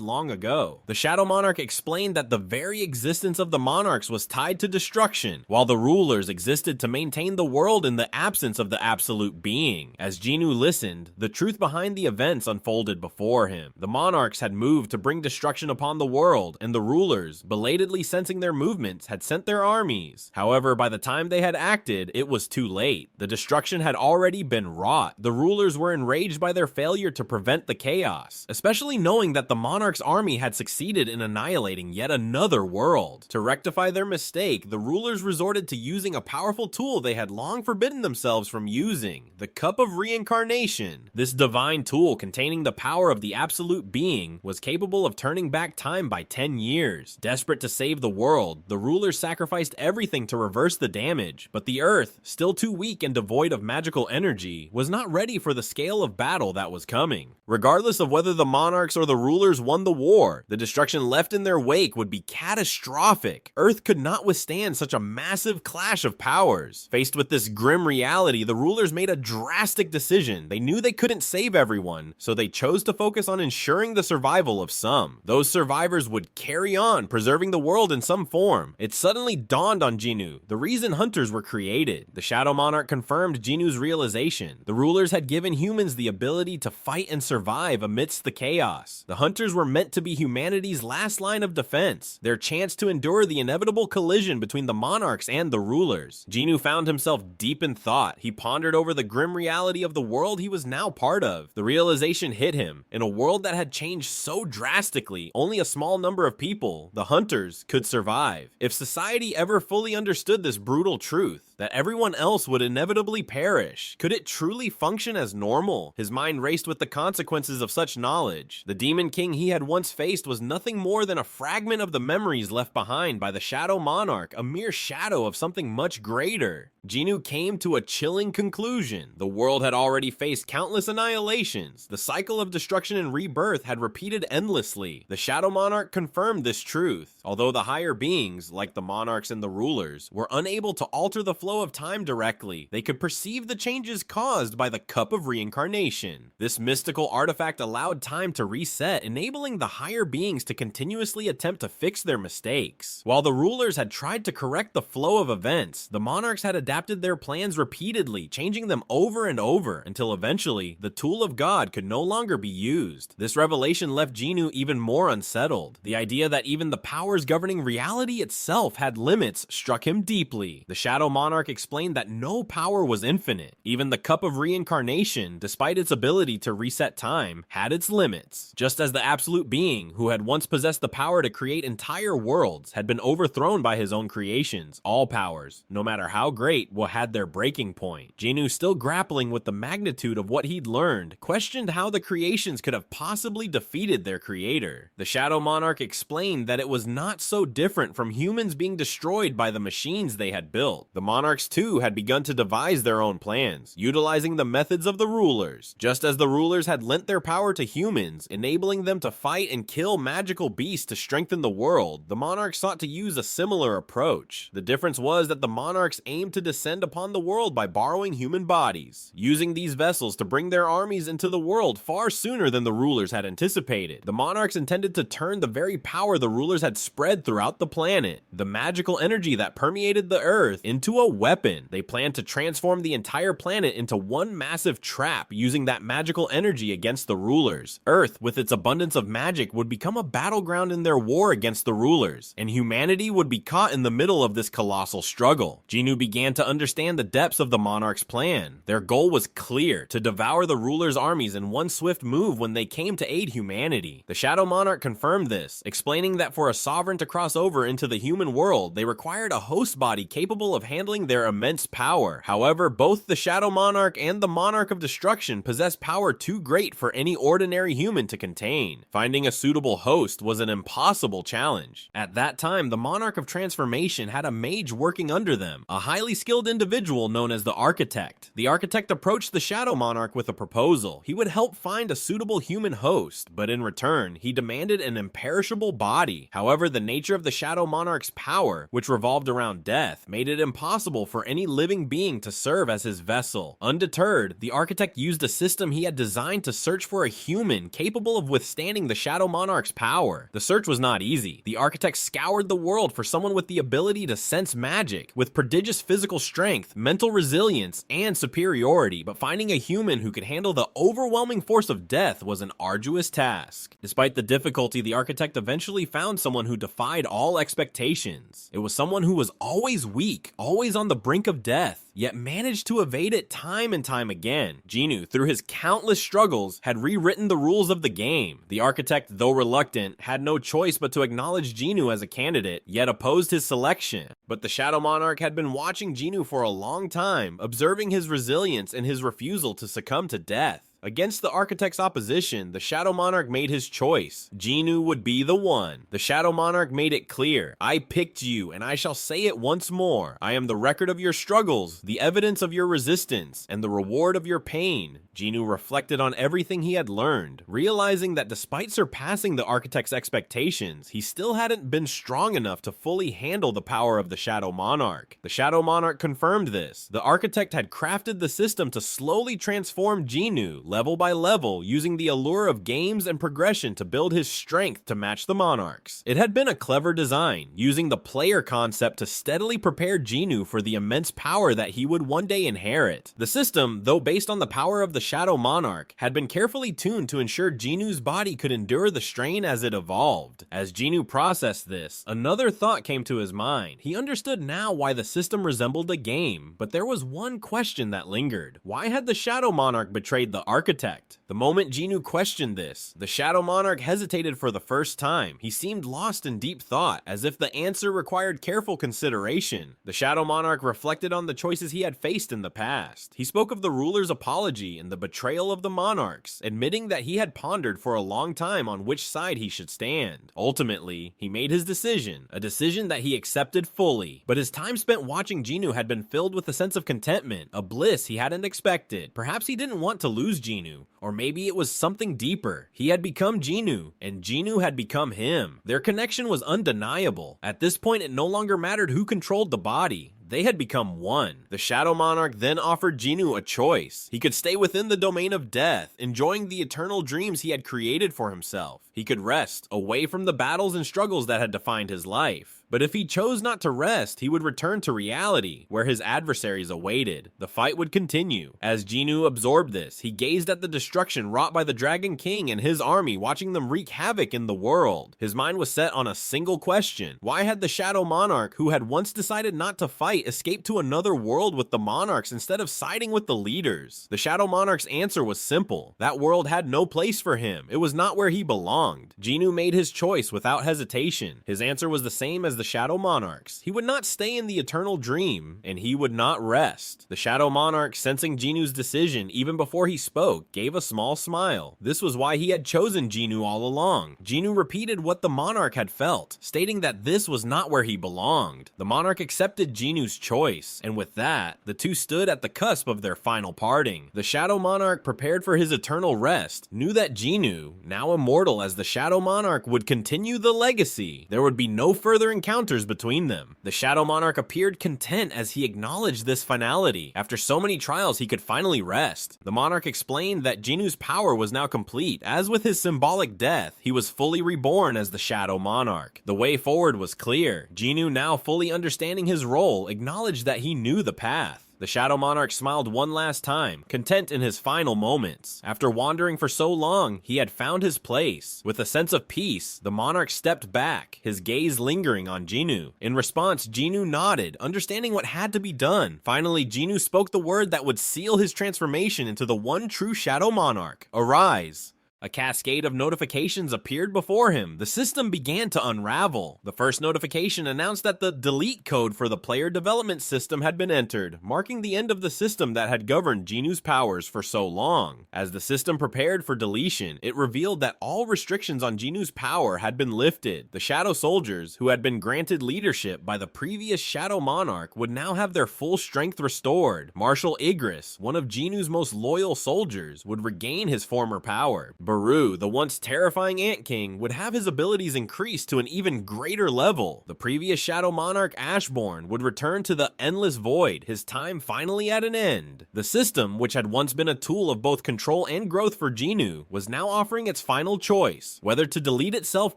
long ago. The Shadow Monarch explained that the very existence of the Monarchs was tied to destruction, while the rulers existed to maintain the world in the absence of the absolute being. As Jinwoo listened, the truth behind the events unfolded before him. The Monarchs had moved to bring destruction upon the world, and the rulers, belatedly sensing their movements, had sent their armies. However, by the time they had acted, it was too late. The destruction had already been wrought. The rulers were enraged by their failure to prevent the chaos, especially knowing that the Monarch's army had succeeded in annihilating yet another world. To rectify their mistake, the rulers resorted to using a powerful tool they had long forbidden themselves from using, the Cup of Reincarnation. This divine tool, containing the power of the absolute being, was capable of turning back time by 10 years. Desperate to save the world, the rulers sacrificed everything to reverse the damage, but the Earth, still too weak and devoid of magical energy, was not ready for the scale of battle that was coming. Regardless of whether the Monarchs or the rulers won the war, the destruction left in their wake would be catastrophic. Earth could not withstand such a massive clash of powers. Faced with this grim reality, the rulers made a drastic decision. They knew they couldn't save everyone, so they chose to focus on ensuring the survival of some. Those survivors would carry on, preserving the world in some form. It suddenly dawned on Jinwoo the reason hunters were created. The Shadow Monarch confirmed Jinwoo's realization. The rulers had given humans the ability to fight and survive amidst the chaos. The hunters were meant to be humanity's last line of defense, their chance to endure the inevitable collision between the Monarchs and the rulers. Jinwoo found himself deep in thought. He pondered over the grim reality of the world he was now part of. The realization hit him. In a world that had changed so drastically, only a small number of people, the hunters, could survive. If society ever fully understood this brutal truth, that everyone else would inevitably perish, could it truly function as normal? His mind raced with the consequences of such knowledge. The Demon King he had once faced was nothing more than a fragment of the memories left behind by the Shadow Monarch, a mere shadow of something much greater. Jinwoo came to a chilling conclusion. The world had already faced countless annihilations. The cycle of destruction and rebirth had repeated endlessly. The Shadow Monarch confirmed this truth. Although the higher beings, like the Monarchs and the rulers, were unable to alter the flow flow of time directly, they could perceive the changes caused by the Cup of Reincarnation. This mystical artifact allowed time to reset, enabling the higher beings to continuously attempt to fix their mistakes. While the rulers had tried to correct the flow of events, the monarchs had adapted their plans repeatedly, changing them over and over, until eventually, the tool of God could no longer be used. This revelation left Jinwoo even more unsettled. The idea that even the powers governing reality itself had limits struck him deeply. The Shadow Monarch explained that no power was infinite. Even the Cup of Reincarnation, despite its ability to reset time, had its limits. Just as the Absolute Being, who had once possessed the power to create entire worlds, had been overthrown by his own creations, all powers, no matter how great, had their breaking point. Jinwoo, still grappling with the magnitude of what he'd learned, questioned how the creations could have possibly defeated their creator. The Shadow Monarch explained that it was not so different from humans being destroyed by the machines they had built. The monarchs too had begun to devise their own plans, utilizing the methods of the rulers. Just as the rulers had lent their power to humans, enabling them to fight and kill magical beasts to strengthen the world, the monarchs sought to use a similar approach. The difference was that the monarchs aimed to descend upon the world by borrowing human bodies, using these vessels to bring their armies into the world far sooner than the rulers had anticipated. The monarchs intended to turn the very power the rulers had spread throughout the planet, the magical energy that permeated the earth, into a weapon. They planned to transform the entire planet into one massive trap, using that magical energy against the rulers. Earth, with its abundance of magic, would become a battleground in their war against the rulers, and humanity would be caught in the middle of this colossal struggle. Jinwoo began to understand the depths of the monarch's plan. Their goal was clear: to devour the rulers' armies in one swift move when they came to aid humanity. The Shadow Monarch confirmed this, explaining that for a sovereign to cross over into the human world, they required a host body capable of handling their immense power. However, both the Shadow Monarch and the Monarch of Destruction possessed power too great for any ordinary human to contain. Finding a suitable host was an impossible challenge. At that time, the Monarch of Transformation had a mage working under them, a highly skilled individual known as the Architect. The Architect approached the Shadow Monarch with a proposal. He would help find a suitable human host, but in return, he demanded an imperishable body. However, the nature of the Shadow Monarch's power, which revolved around death, made it impossible for any living being to serve as his vessel. Undeterred, the Architect used a system he had designed to search for a human capable of withstanding the Shadow Monarch's power. The search was not easy. The Architect scoured the world for someone with the ability to sense magic, with prodigious physical strength, mental resilience, and superiority, but finding a human who could handle the overwhelming force of death was an arduous task. Despite the difficulty, the Architect eventually found someone who defied all expectations. It was someone who was always weak, always on the brink of death, yet managed to evade it time and time again. Jinwoo, through his countless struggles, had rewritten the rules of the game. The Architect, though reluctant, had no choice but to acknowledge Jinwoo as a candidate, yet opposed his selection. But the Shadow Monarch had been watching Jinwoo for a long time, observing his resilience and his refusal to succumb to death. Against the Architect's opposition, the Shadow Monarch made his choice. Jinwoo would be the one. The Shadow Monarch made it clear: "I picked you, and I shall say it once more. I am the record of your struggles, the evidence of your resistance, and the reward of your pain." Jinwoo reflected on everything he had learned, realizing that despite surpassing the Architect's expectations, he still hadn't been strong enough to fully handle the power of the Shadow Monarch. The Shadow Monarch confirmed this. The Architect had crafted the system to slowly transform Jinwoo, level by level, using the allure of games and progression to build his strength to match the monarchs. It had been a clever design, using the player concept to steadily prepare Jinwoo for the immense power that he would one day inherit. The system, though based on the power of the Shadow Monarch, had been carefully tuned to ensure Jinwoo's body could endure the strain as it evolved. As Jinwoo processed this, another thought came to his mind. He understood now why the system resembled a game, but there was one question that lingered. Why had the Shadow Monarch betrayed the Architect? The moment Jinwoo questioned this, the Shadow Monarch hesitated for the first time. He seemed lost in deep thought, as if the answer required careful consideration. The Shadow Monarch reflected on the choices he had faced in the past. He spoke of the ruler's apology and the betrayal of the monarchs, admitting that he had pondered for a long time on which side he should stand. Ultimately, he made his decision, a decision that he accepted fully. But his time spent watching Jinwoo had been filled with a sense of contentment, a bliss he hadn't expected. Perhaps he didn't want to lose Jinwoo, or maybe it was something deeper. He had become Jinwoo, and Jinwoo had become him. Their connection was undeniable. At this point, it no longer mattered who controlled the body. They had become one. The Shadow Monarch then offered Jinwoo a choice. He could stay within the domain of death, enjoying the eternal dreams he had created for himself. He could rest, away from the battles and struggles that had defined his life. But if he chose not to rest, he would return to reality, where his adversaries awaited. The fight would continue. As Jinwoo absorbed this, he gazed at the destruction wrought by the Dragon King and his army, watching them wreak havoc in the world. His mind was set on a single question. Why had the Shadow Monarch, who had once decided not to fight, escaped to another world with the Monarchs instead of siding with the leaders? The Shadow Monarch's answer was simple. That world had no place for him. It was not where he belonged. Jinwoo made his choice without hesitation. His answer was the same as the Shadow Monarch's. He would not stay in the eternal dream, and he would not rest. The Shadow Monarch, sensing Jinwoo's decision even before he spoke, gave a small smile. This was why he had chosen Jinwoo all along. Jinwoo repeated what the Monarch had felt, stating that this was not where he belonged. The Monarch accepted Jinwoo's choice, and with that, the two stood at the cusp of their final parting. The Shadow Monarch, prepared for his eternal rest, knew that Jinwoo, now immortal as the Shadow Monarch, would continue the legacy. There would be no further encounters between them. The Shadow Monarch appeared content as he acknowledged this finality. After so many trials, he could finally rest. The Monarch explained that Jinwoo's power was now complete. As with his symbolic death, he was fully reborn as the Shadow Monarch. The way forward was clear. Jinwoo, now fully understanding his role, acknowledged that he knew the path. The Shadow Monarch smiled one last time, content in his final moments. After wandering for so long, he had found his place. With a sense of peace, the Monarch stepped back, his gaze lingering on Jinwoo. In response, Jinwoo nodded, understanding what had to be done. Finally, Jinwoo spoke the word that would seal his transformation into the one true Shadow Monarch. Arise. A cascade of notifications appeared before him. The system began to unravel. The first notification announced that the delete code for the player development system had been entered, marking the end of the system that had governed Jinwoo's powers for so long. As the system prepared for deletion, it revealed that all restrictions on Jinwoo's power had been lifted. The Shadow Soldiers, who had been granted leadership by the previous Shadow Monarch, would now have their full strength restored. Marshal Igris, one of Jinwoo's most loyal soldiers, would regain his former power. Beru, the once terrifying Ant King, would have his abilities increased to an even greater level. The previous Shadow Monarch Ashborne would return to the Endless Void, his time finally at an end. The system, which had once been a tool of both control and growth for Jinwoo, was now offering its final choice, whether to delete itself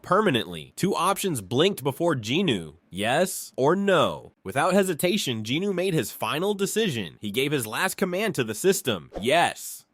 permanently. Two options blinked before Jinwoo. Yes or no. Without hesitation, Jinwoo made his final decision. He gave his last command to the system. Yes.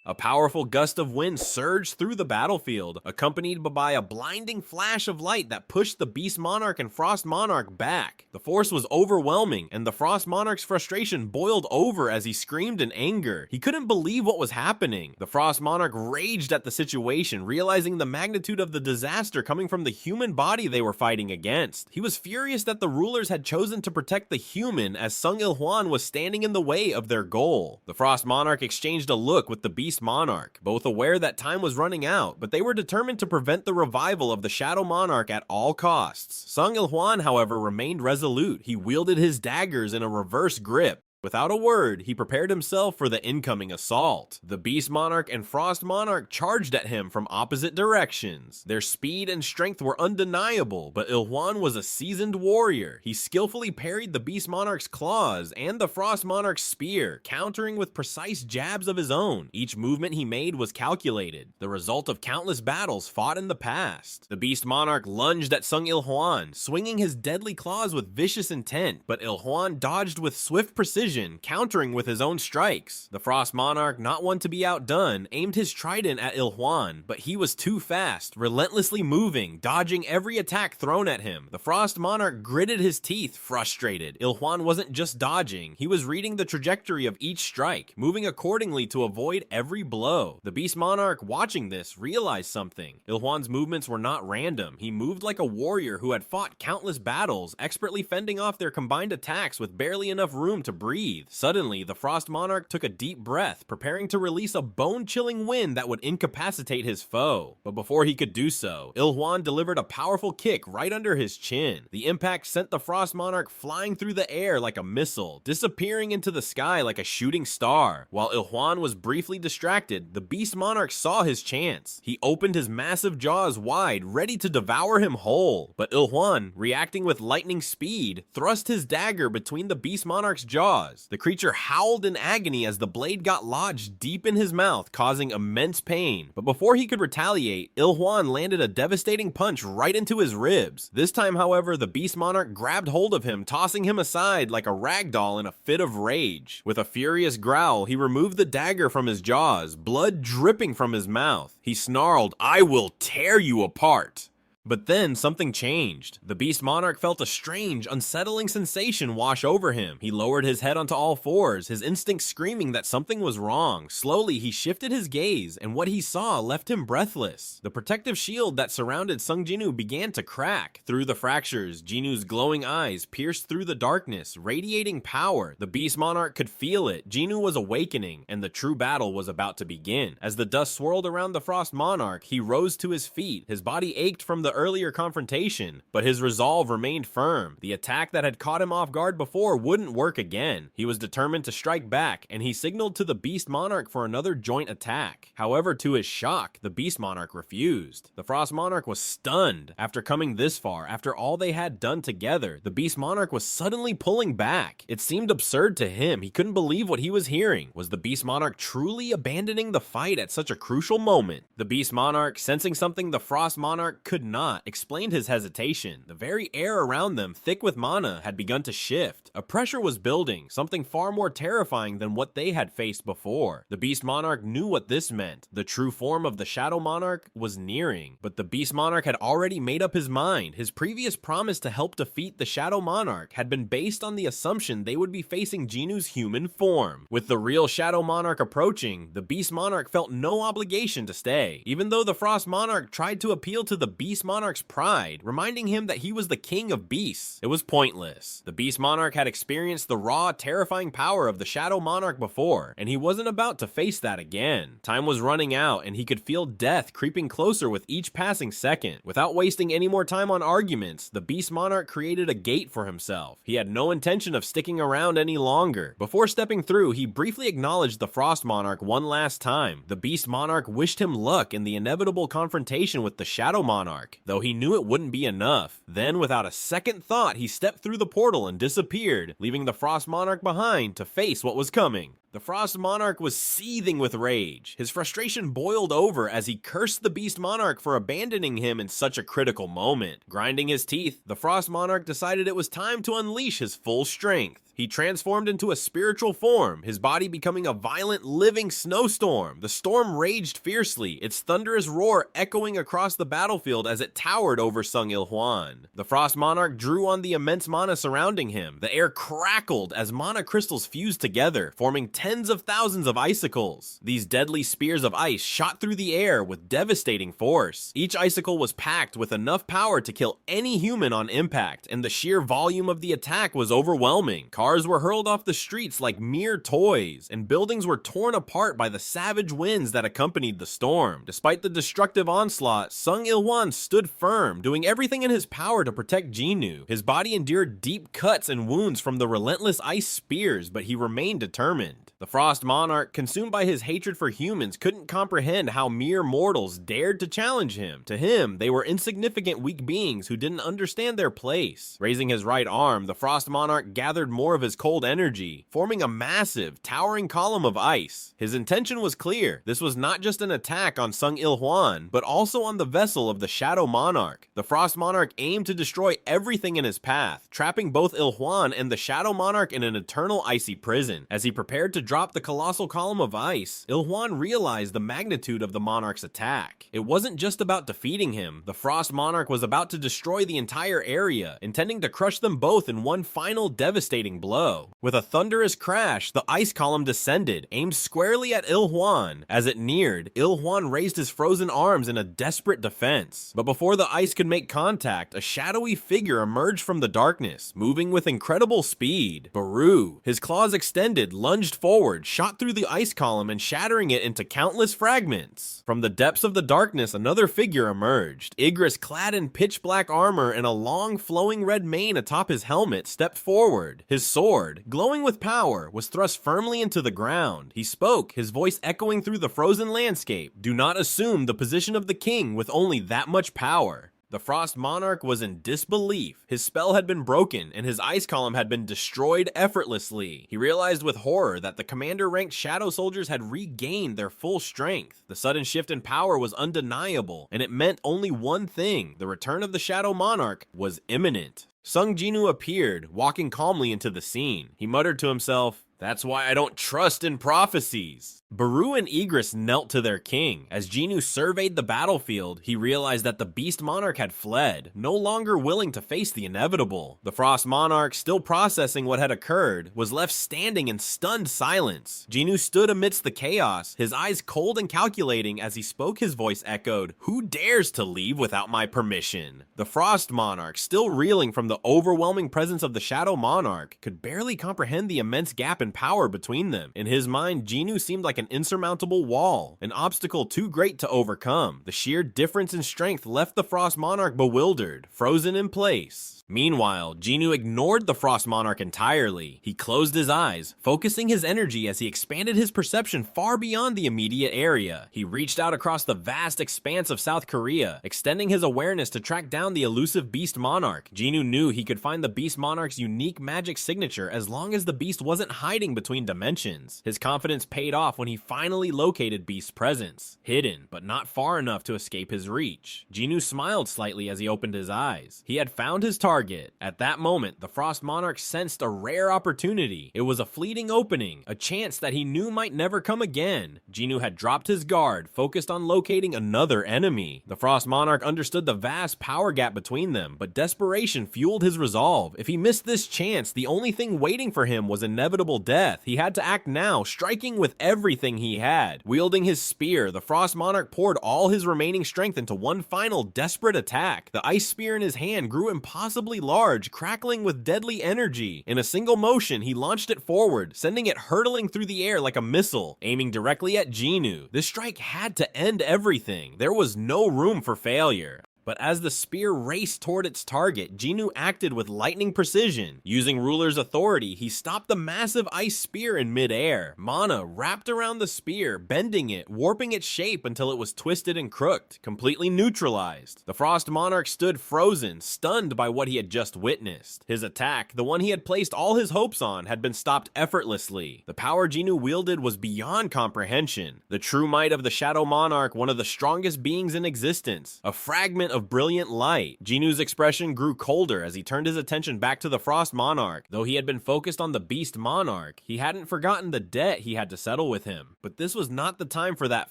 A powerful gust of wind surged through the battlefield, accompanied by a blinding flash of light that pushed the Beast Monarch and Frost Monarch back. The force was overwhelming, and the Frost Monarch's frustration boiled over as he screamed in anger. He couldn't believe what was happening. The Frost Monarch raged at the situation, realizing the magnitude of the disaster coming from the human body they were fighting against. He was furious that the rulers had chosen to protect the human, as IlHwan was standing in the way of their goal. The Frost Monarch exchanged a look with the Beast Monarch, both aware that time was running out, but they were determined to prevent the revival of the Shadow Monarch at all costs. IlHwan, however, remained resolute. He wielded his daggers in a reverse grip. Without a word, he prepared himself for the incoming assault. The Beast Monarch and Frost Monarch charged at him from opposite directions. Their speed and strength were undeniable, but IlHwan was a seasoned warrior. He skillfully parried the Beast Monarch's claws and the Frost Monarch's spear, countering with precise jabs of his own. Each movement he made was calculated, the result of countless battles fought in the past. The Beast Monarch lunged at IlHwan, swinging his deadly claws with vicious intent, but IlHwan dodged with swift precision, countering with his own strikes. The Frost Monarch, not one to be outdone, aimed his trident at IlHwan, but he was too fast, relentlessly moving, dodging every attack thrown at him. The Frost Monarch gritted his teeth, frustrated. IlHwan wasn't just dodging, he was reading the trajectory of each strike, moving accordingly to avoid every blow. The Beast Monarch, watching this, realized something. IlHwan's movements were not random. He moved like a warrior who had fought countless battles, expertly fending off their combined attacks with barely enough room to breathe. breathe. Suddenly, the Frost Monarch took a deep breath, preparing to release a bone-chilling wind that would incapacitate his foe. But before he could do so, IlHwan delivered a powerful kick right under his chin. The impact sent the Frost Monarch flying through the air like a missile, disappearing into the sky like a shooting star. While IlHwan was briefly distracted, the Beast Monarch saw his chance. He opened his massive jaws wide, ready to devour him whole. But IlHwan, reacting with lightning speed, thrust his dagger between the Beast Monarch's jaws. The creature howled in agony as the blade got lodged deep in his mouth, causing immense pain. But before he could retaliate, IlHwan landed a devastating punch right into his ribs. This time, however, the Beast Monarch grabbed hold of him, tossing him aside like a rag doll in a fit of rage. With a furious growl, he removed the dagger from his jaws, blood dripping from his mouth. He snarled, "I will tear you apart." But then something changed. The Beast Monarch felt a strange, unsettling sensation wash over him. He lowered his head onto all fours, his instincts screaming that something was wrong. Slowly, he shifted his gaze, and what he saw left him breathless. The protective shield that surrounded Sung Jinwoo began to crack. Through the fractures, Jinwoo's glowing eyes pierced through the darkness, radiating power. The Beast Monarch could feel it. Jinwoo was awakening, and the true battle was about to begin. As the dust swirled around the Frost Monarch, he rose to his feet. His body ached from the earlier confrontation, but his resolve remained firm. The attack that had caught him off guard before wouldn't work again. He was determined to strike back, and he signaled to the Beast Monarch for another joint attack. However, to his shock, the Beast Monarch refused. The Frost Monarch was stunned. After coming this far, after all they had done together, the Beast Monarch was suddenly pulling back. It seemed absurd to him. He couldn't believe what he was hearing. Was the Beast Monarch truly abandoning the fight at such a crucial moment? The Beast Monarch, sensing something the Frost Monarch could not, explained his hesitation. The very air around them, thick with mana, had begun to shift. A pressure was building, something far more terrifying than what they had faced before. The Beast Monarch knew what this meant. The true form of the Shadow Monarch was nearing, but the Beast Monarch had already made up his mind. His previous promise to help defeat the Shadow Monarch had been based on the assumption they would be facing Jinwoo's human form. With the real Shadow Monarch approaching, the Beast Monarch felt no obligation to stay. Even though the Frost Monarch tried to appeal to the Beast Monarch's pride, reminding him that he was the king of beasts, it was pointless. The Beast Monarch had experienced the raw, terrifying power of the Shadow Monarch before, and he wasn't about to face that again. Time was running out, and he could feel death creeping closer with each passing second. Without wasting any more time on arguments, the Beast Monarch created a gate for himself. He had no intention of sticking around any longer. Before stepping through, he briefly acknowledged the Frost Monarch one last time. The Beast Monarch wished him luck in the inevitable confrontation with the Shadow Monarch, though he knew it wouldn't be enough. Then, without a second thought, he stepped through the portal and disappeared, leaving the Frost Monarch behind to face what was coming. The Frost Monarch was seething with rage. His frustration boiled over as he cursed the Beast Monarch for abandoning him in such a critical moment. Grinding his teeth, the Frost Monarch decided it was time to unleash his full strength. He transformed into a spiritual form, his body becoming a violent, living snowstorm. The storm raged fiercely, its thunderous roar echoing across the battlefield as it towered over Sung IlHwan. The Frost Monarch drew on the immense mana surrounding him. The air crackled as mana crystals fused together, forming tens of thousands of icicles. These deadly spears of ice shot through the air with devastating force. Each icicle was packed with enough power to kill any human on impact, and the sheer volume of the attack was overwhelming. Cars were hurled off the streets like mere toys, and buildings were torn apart by the savage winds that accompanied the storm. Despite the destructive onslaught, Sung IlHwan stood firm, doing everything in his power to protect Jinwoo. His body endured deep cuts and wounds from the relentless ice spears, but he remained determined. The Frost Monarch, consumed by his hatred for humans, couldn't comprehend how mere mortals dared to challenge him. To him, they were insignificant, weak beings who didn't understand their place. Raising his right arm, the Frost Monarch gathered more of his cold energy, forming a massive, towering column of ice. His intention was clear. This was not just an attack on Sung IlHwan, but also on the vessel of the Shadow Monarch. The Frost Monarch aimed to destroy everything in his path, trapping both IlHwan and the Shadow Monarch in an eternal icy prison. As he prepared to drop the colossal column of ice, IlHwan realized the magnitude of the Monarch's attack. It wasn't just about defeating him. The Frost Monarch was about to destroy the entire area, intending to crush them both in one final devastating devastating blow. With a thunderous crash, the ice column descended, aimed squarely at IlHwan. As it neared, IlHwan raised his frozen arms in a desperate defense. But before the ice could make contact, a shadowy figure emerged from the darkness, moving with incredible speed. Beru, his claws extended, lunged forward, shot through the ice column and shattering it into countless fragments. From the depths of the darkness, another figure emerged. Igris, clad in pitch black armor and a long flowing red mane atop his helmet, stepped forward. His sword, glowing with power, was thrust firmly into the ground. He spoke, his voice echoing through the frozen landscape. "Do not assume the position of the king with only that much power." The Frost Monarch was in disbelief. His spell had been broken, and his ice column had been destroyed effortlessly. He realized with horror that the commander-ranked Shadow Soldiers had regained their full strength. The sudden shift in power was undeniable, and it meant only one thing: the return of the Shadow Monarch was imminent. Sung Jinwoo appeared, walking calmly into the scene. He muttered to himself, "That's why I don't trust in prophecies." Beru and Igris knelt to their king. As Jinwoo surveyed the battlefield, he realized that the Beast Monarch had fled, no longer willing to face the inevitable. The Frost Monarch, still processing what had occurred, was left standing in stunned silence. Jinwoo stood amidst the chaos, his eyes cold and calculating. As he spoke, his voice echoed, "Who dares to leave without my permission?" The Frost Monarch, still reeling from the overwhelming presence of the Shadow Monarch, could barely comprehend the immense gap in power between them. In his mind, Jinwoo seemed like an insurmountable wall, an obstacle too great to overcome. The sheer difference in strength left the Frost Monarch bewildered, frozen in place. Meanwhile, Jinwoo ignored the Frost Monarch entirely. He closed his eyes, focusing his energy as he expanded his perception far beyond the immediate area. He reached out across the vast expanse of South Korea, extending his awareness to track down the elusive Beast Monarch. Jinwoo knew he could find the Beast Monarch's unique magic signature as long as the beast wasn't hiding between dimensions. His confidence paid off when he finally located Beast's presence, hidden but not far enough to escape his reach. Jinwoo smiled slightly as he opened his eyes. He had found his target. At that moment, the Frost Monarch sensed a rare opportunity. It was a fleeting opening, a chance that he knew might never come again. Jinwoo had dropped his guard, focused on locating another enemy. The Frost Monarch understood the vast power gap between them, but desperation fueled his resolve. If he missed this chance, the only thing waiting for him was inevitable death. He had to act now, striking with everything he had. Wielding his spear, the Frost Monarch poured all his remaining strength into one final desperate attack. The ice spear in his hand grew impossibly large, crackling with deadly energy. In a single motion, he launched it forward, sending it hurtling through the air like a missile, aiming directly at Jinwoo. This strike had to end everything. There was no room for failure. But as the spear raced toward its target, Jinwoo acted with lightning precision. Using Ruler's authority, he stopped the massive ice spear in midair. Mana wrapped around the spear, bending it, warping its shape until it was twisted and crooked, completely neutralized. The Frost Monarch stood frozen, stunned by what he had just witnessed. His attack, the one he had placed all his hopes on, had been stopped effortlessly. The power Jinwoo wielded was beyond comprehension. The true might of the Shadow Monarch, one of the strongest beings in existence, a fragment of brilliant light. Jinwoo's expression grew colder as he turned his attention back to the Frost Monarch. Though he had been focused on the Beast Monarch, he hadn't forgotten the debt he had to settle with him. But this was not the time for that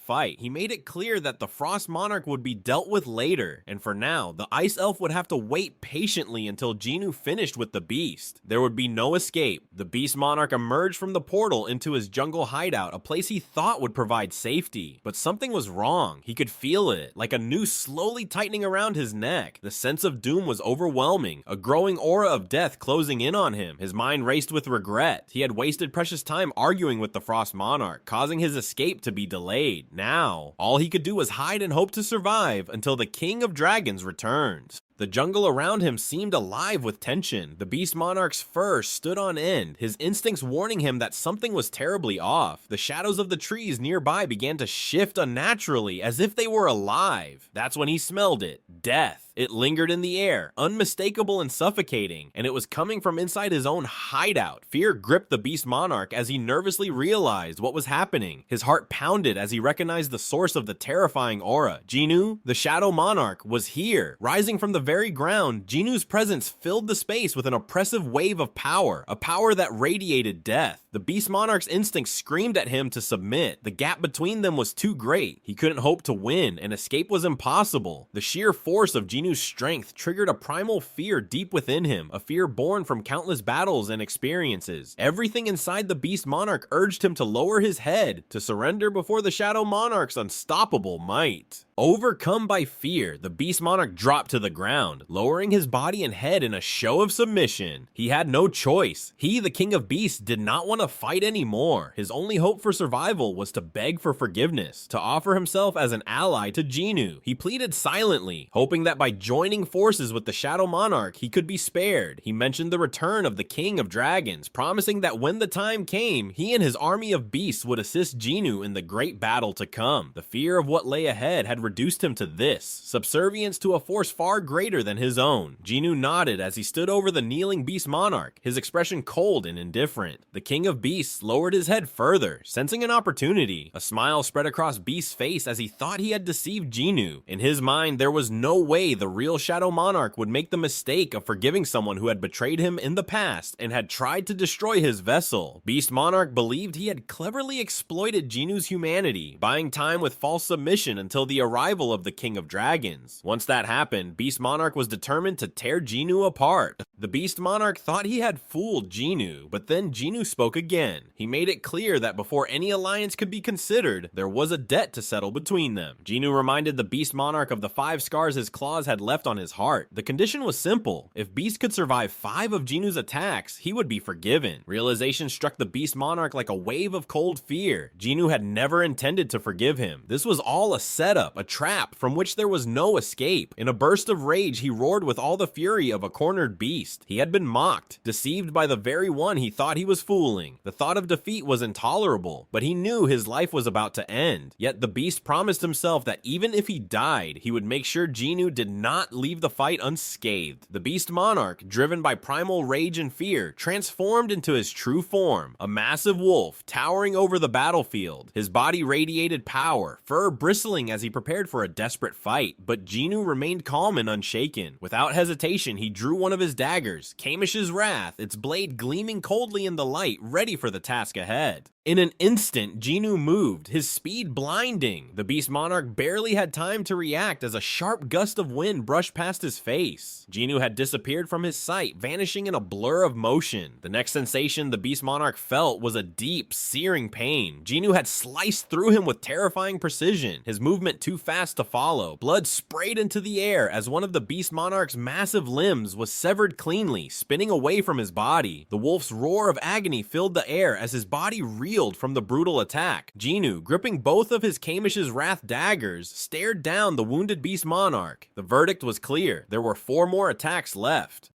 fight. He made it clear that the Frost Monarch would be dealt with later, and for now, the Ice Elf would have to wait patiently until Jinwoo finished with the beast. There would be no escape. The Beast Monarch emerged from the portal into his jungle hideout, a place he thought would provide safety. But something was wrong. He could feel it, like a noose slowly tightening around his neck. The sense of doom was overwhelming, a growing aura of death closing in on him. His mind raced with regret. He had wasted precious time arguing with the Frost Monarch, causing his escape to be delayed. Now, all he could do was hide and hope to survive until the King of Dragons returned. The jungle around him seemed alive with tension. The Beast Monarch's fur stood on end, his instincts warning him that something was terribly off. The shadows of the trees nearby began to shift unnaturally, as if they were alive. That's when he smelled it. Death. It lingered in the air, unmistakable and suffocating, and it was coming from inside his own hideout. Fear gripped the Beast Monarch as he nervously realized what was happening. His heart pounded as he recognized the source of the terrifying aura. Jinwoo, the Shadow Monarch, was here. Rising from the very ground, Jinwoo's presence filled the space with an oppressive wave of power, a power that radiated death. The Beast Monarch's instincts screamed at him to submit. The gap between them was too great. He couldn't hope to win, and escape was impossible. The sheer force of Jinwoo's strength triggered a primal fear deep within him, a fear born from countless battles and experiences. Everything inside the Beast Monarch urged him to lower his head, to surrender before the Shadow Monarch's unstoppable might. Overcome by fear, the Beast Monarch dropped to the ground, lowering his body and head in a show of submission. He had no choice. He, the King of Beasts, did not want to fight anymore. His only hope for survival was to beg for forgiveness, to offer himself as an ally to Jinwoo. He pleaded silently, hoping that by joining forces with the Shadow Monarch, he could be spared. He mentioned the return of the King of Dragons, promising that when the time came, he and his army of beasts would assist Jinwoo in the great battle to come. The fear of what lay ahead had reduced him to this, subservience to a force far greater than his own. Jinwoo nodded as he stood over the kneeling Beast Monarch, his expression cold and indifferent. The King of Beasts lowered his head further, sensing an opportunity. A smile spread across Beast's face as he thought he had deceived Jinwoo. In his mind, there was no way the real Shadow Monarch would make the mistake of forgiving someone who had betrayed him in the past and had tried to destroy his vessel. Beast Monarch believed he had cleverly exploited Jinwoo's humanity, buying time with false submission until the arrival of the King of Dragons. Once that happened, Beast Monarch was determined to tear Jinwoo apart. The Beast Monarch thought he had fooled Jinwoo, but then Jinwoo spoke again. He made it clear that before any alliance could be considered, there was a debt to settle between them. Jinwoo reminded the Beast Monarch of the 5 scars his claws had left on his heart. The condition was simple. If Beast could survive 5 of Jinwoo's attacks, he would be forgiven. Realization struck the Beast Monarch like a wave of cold fear. Jinwoo had never intended to forgive him. This was all a setup, a trap from which there was no escape. In a burst of rage, he roared with all the fury of a cornered beast. He had been mocked, deceived by the very one he thought he was fooling. The thought of defeat was intolerable, but he knew his life was about to end. Yet the beast promised himself that even if he died, he would make sure Jinwoo did not leave the fight unscathed. The Beast Monarch, driven by primal rage and fear, transformed into his true form, a massive wolf towering over the battlefield. His body radiated power, fur bristling as he prepared for a desperate fight, but Jinwoo remained calm and unshaken. Without hesitation, he drew one of his daggers, Kamish's Wrath, its blade gleaming coldly in the light, ready for the task ahead. In an instant, Jinwoo moved, his speed blinding. The Beast Monarch barely had time to react as a sharp gust of wind brushed past his face. Jinwoo had disappeared from his sight, vanishing in a blur of motion. The next sensation the Beast Monarch felt was a deep, searing pain. Jinwoo had sliced through him with terrifying precision, his movement too fast to follow. Blood sprayed into the air as one of the Beast Monarch's massive limbs was severed cleanly, spinning away from his body. The wolf's roar of agony filled the air as his body reeled from the brutal attack. Jinwoo, gripping both of his Kamish's Wrath daggers, stared down the wounded Beast Monarch. The verdict was clear. There were 4 more attacks left.